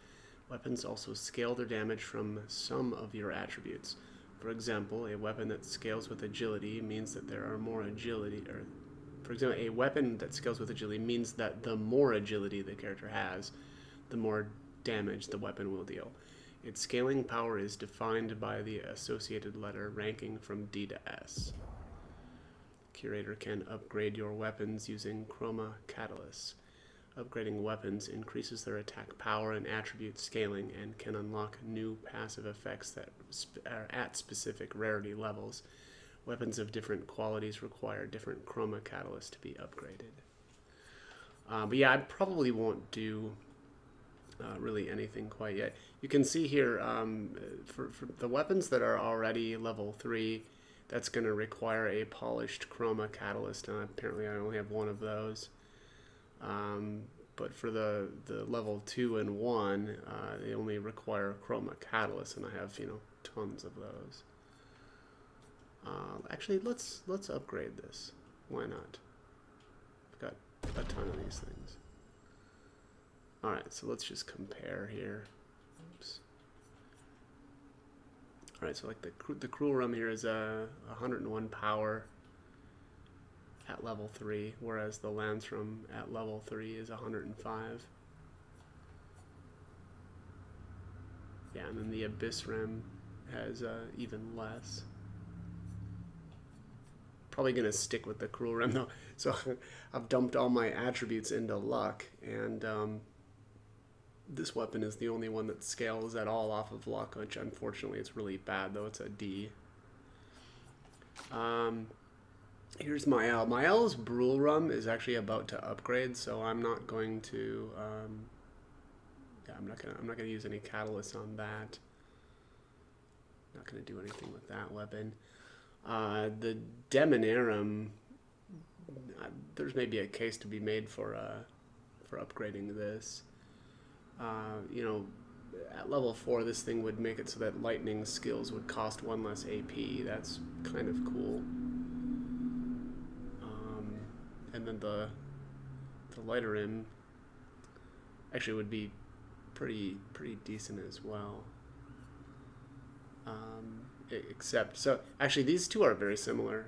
S1: Weapons also scale their damage from some of your attributes. For example, a weapon that scales with agility means that there are more agility, or for example, a weapon that scales with agility means that the more agility the character has, the more damage the weapon will deal. Its scaling power is defined by the associated letter ranking from D to S. Curator can upgrade your weapons using chroma catalysts. Upgrading weapons increases their attack power and attribute scaling and can unlock new passive effects that are at specific rarity levels. Weapons of different qualities require different chroma catalysts to be upgraded. But yeah, I probably won't do really anything quite yet. You can see here, for the weapons that are already level 3, that's going to require a polished chroma catalyst, and apparently I only have one of those. But for the level 2 and 1, they only require chroma catalysts, and I have, you know, tons of those. Actually, let's upgrade this. Why not? I've got a ton of these things. Alright, so let's just compare here. Oops. Alright, so like the Cruel Rum here is 101 power at level 3, whereas the Lansrum at level 3 is 105. Yeah, and then the Abyss Rim has even less. Probably going to stick with the Cruel Rim, though. So I've dumped all my attributes into luck, and this weapon is the only one that scales at all off of luck, which unfortunately it's really bad, though. It's a D. Here's my L. My L's Brule Rum is actually about to upgrade, so I'm not going to... yeah, I'm not gonna use any catalysts on that. Not gonna do anything with that weapon. The Demonarum, there's maybe a case to be made for upgrading this. You know, at level 4, this thing would make it so that lightning skills would cost 1 less AP. That's kind of cool. And then the Lighter-Rim actually would be pretty decent as well. Except, so actually these two are very similar.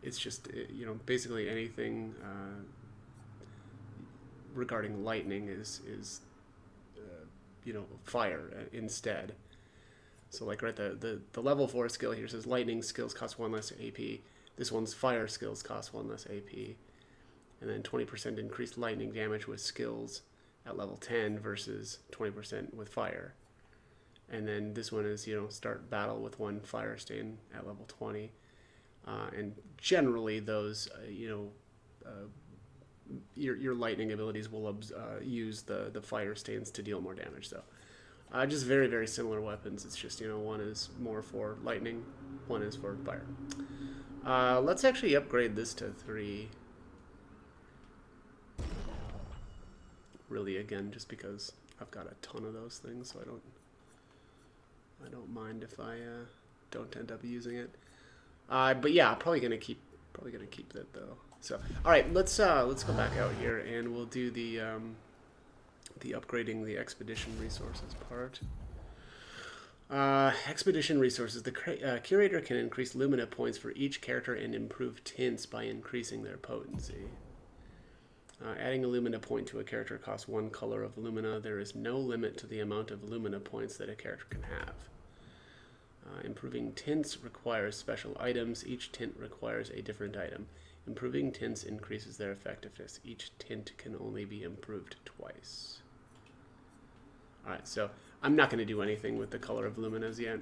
S1: It's just, you know, basically anything regarding lightning is you know, fire instead. So like right, the level 4 skill here says lightning skills cost 1 less AP. This one's fire skills cost 1 less AP. And then 20% increased lightning damage with skills at level 10 versus 20% with fire. And then this one is, you know, start battle with 1 fire stain at level 20. And generally those, you know, your lightning abilities will use the fire stains to deal more damage. So just very, very similar weapons. It's just, you know, one is more for lightning, one is for fire. Let's actually upgrade this to 3. Really, again, just because I've got a ton of those things, so I don't mind if I don't end up using it. But yeah, probably gonna keep that though. So all right, let's go back out here and we'll do the upgrading the expedition resources part. Expedition resources. The curator can increase Lumina points for each character and improve tints by increasing their potency. Adding a Lumina point to a character costs 1 color of Lumina. There is no limit to the amount of Lumina points that a character can have. Improving tints requires special items. Each tint requires a different item. Improving tints increases their effectiveness. Each tint can only be improved twice. Alright, so I'm not going to do anything with the color of Luminas yet.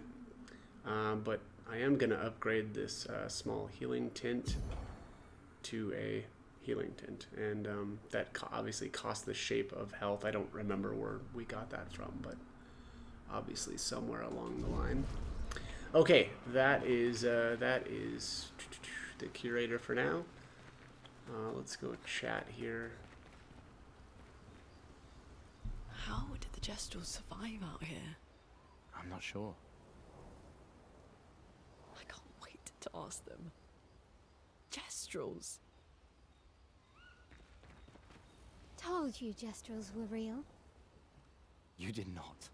S1: But I am going to upgrade this small healing tint to a healing tint, and that obviously costs the shape of health. I don't remember where we got that from, but obviously somewhere along the line. Okay, that is the curator for now. Let's go chat here.
S3: How did the Gestrels survive out here?
S2: I'm not sure.
S3: I can't wait to ask them. Gestrels?
S4: Told you Gestrels were real.
S2: You did not.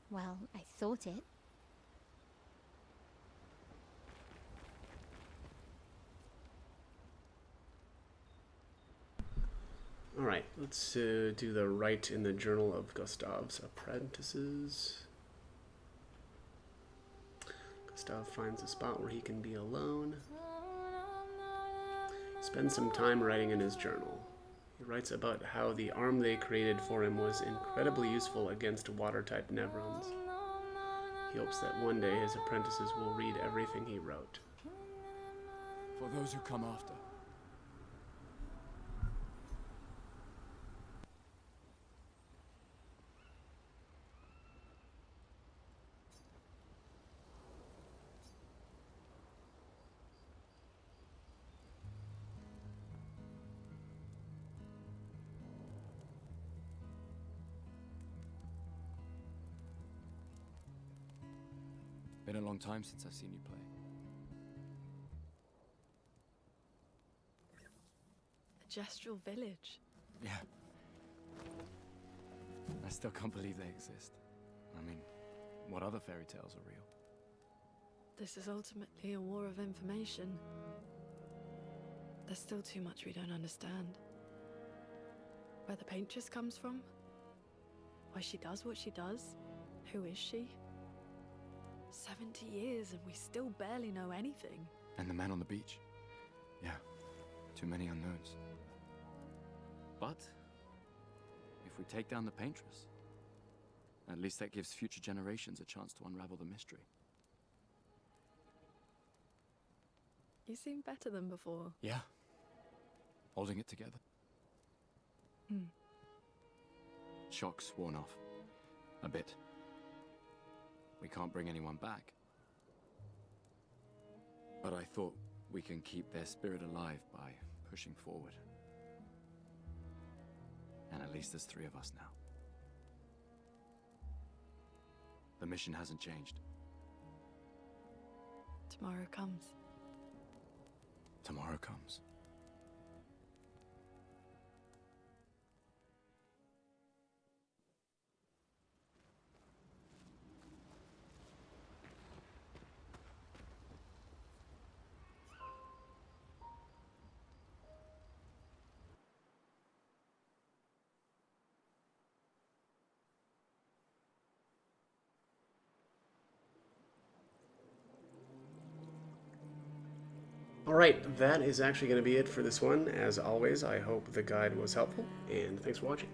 S4: Well, I thought it.
S1: Alright, let's do the right in the Journal of Gustav's Apprentices. Gustav finds a spot where he can be alone. Spends some time writing in his journal. He writes about how the arm they created for him was incredibly useful against water-type Nevrons. He hopes that one day his apprentices will read everything he wrote.
S7: For those who come after.
S2: Been a long time since I've seen you play.
S3: A Gestral village.
S2: Yeah. I still can't believe they exist. I mean, what other fairy tales are real?
S3: This is ultimately a war of information. There's still too much we don't understand. Where the Paintress comes from? Why she does what she does? Who is she? 70 years and we still barely know anything.
S2: And the man on the beach. Yeah, too many unknowns. But if we take down the paintress, at least that gives future generations a chance to unravel the mystery.
S3: You seem better than before.
S2: Yeah. Holding it together. Shock's worn off. A bit. We can't bring anyone back. But I thought we can keep their spirit alive by pushing forward. And at least there's 3 of us now. The mission hasn't changed.
S3: Tomorrow comes.
S2: Tomorrow comes.
S1: Alright, that is actually going to be it for this one. As always, I hope the guide was helpful, and thanks for watching.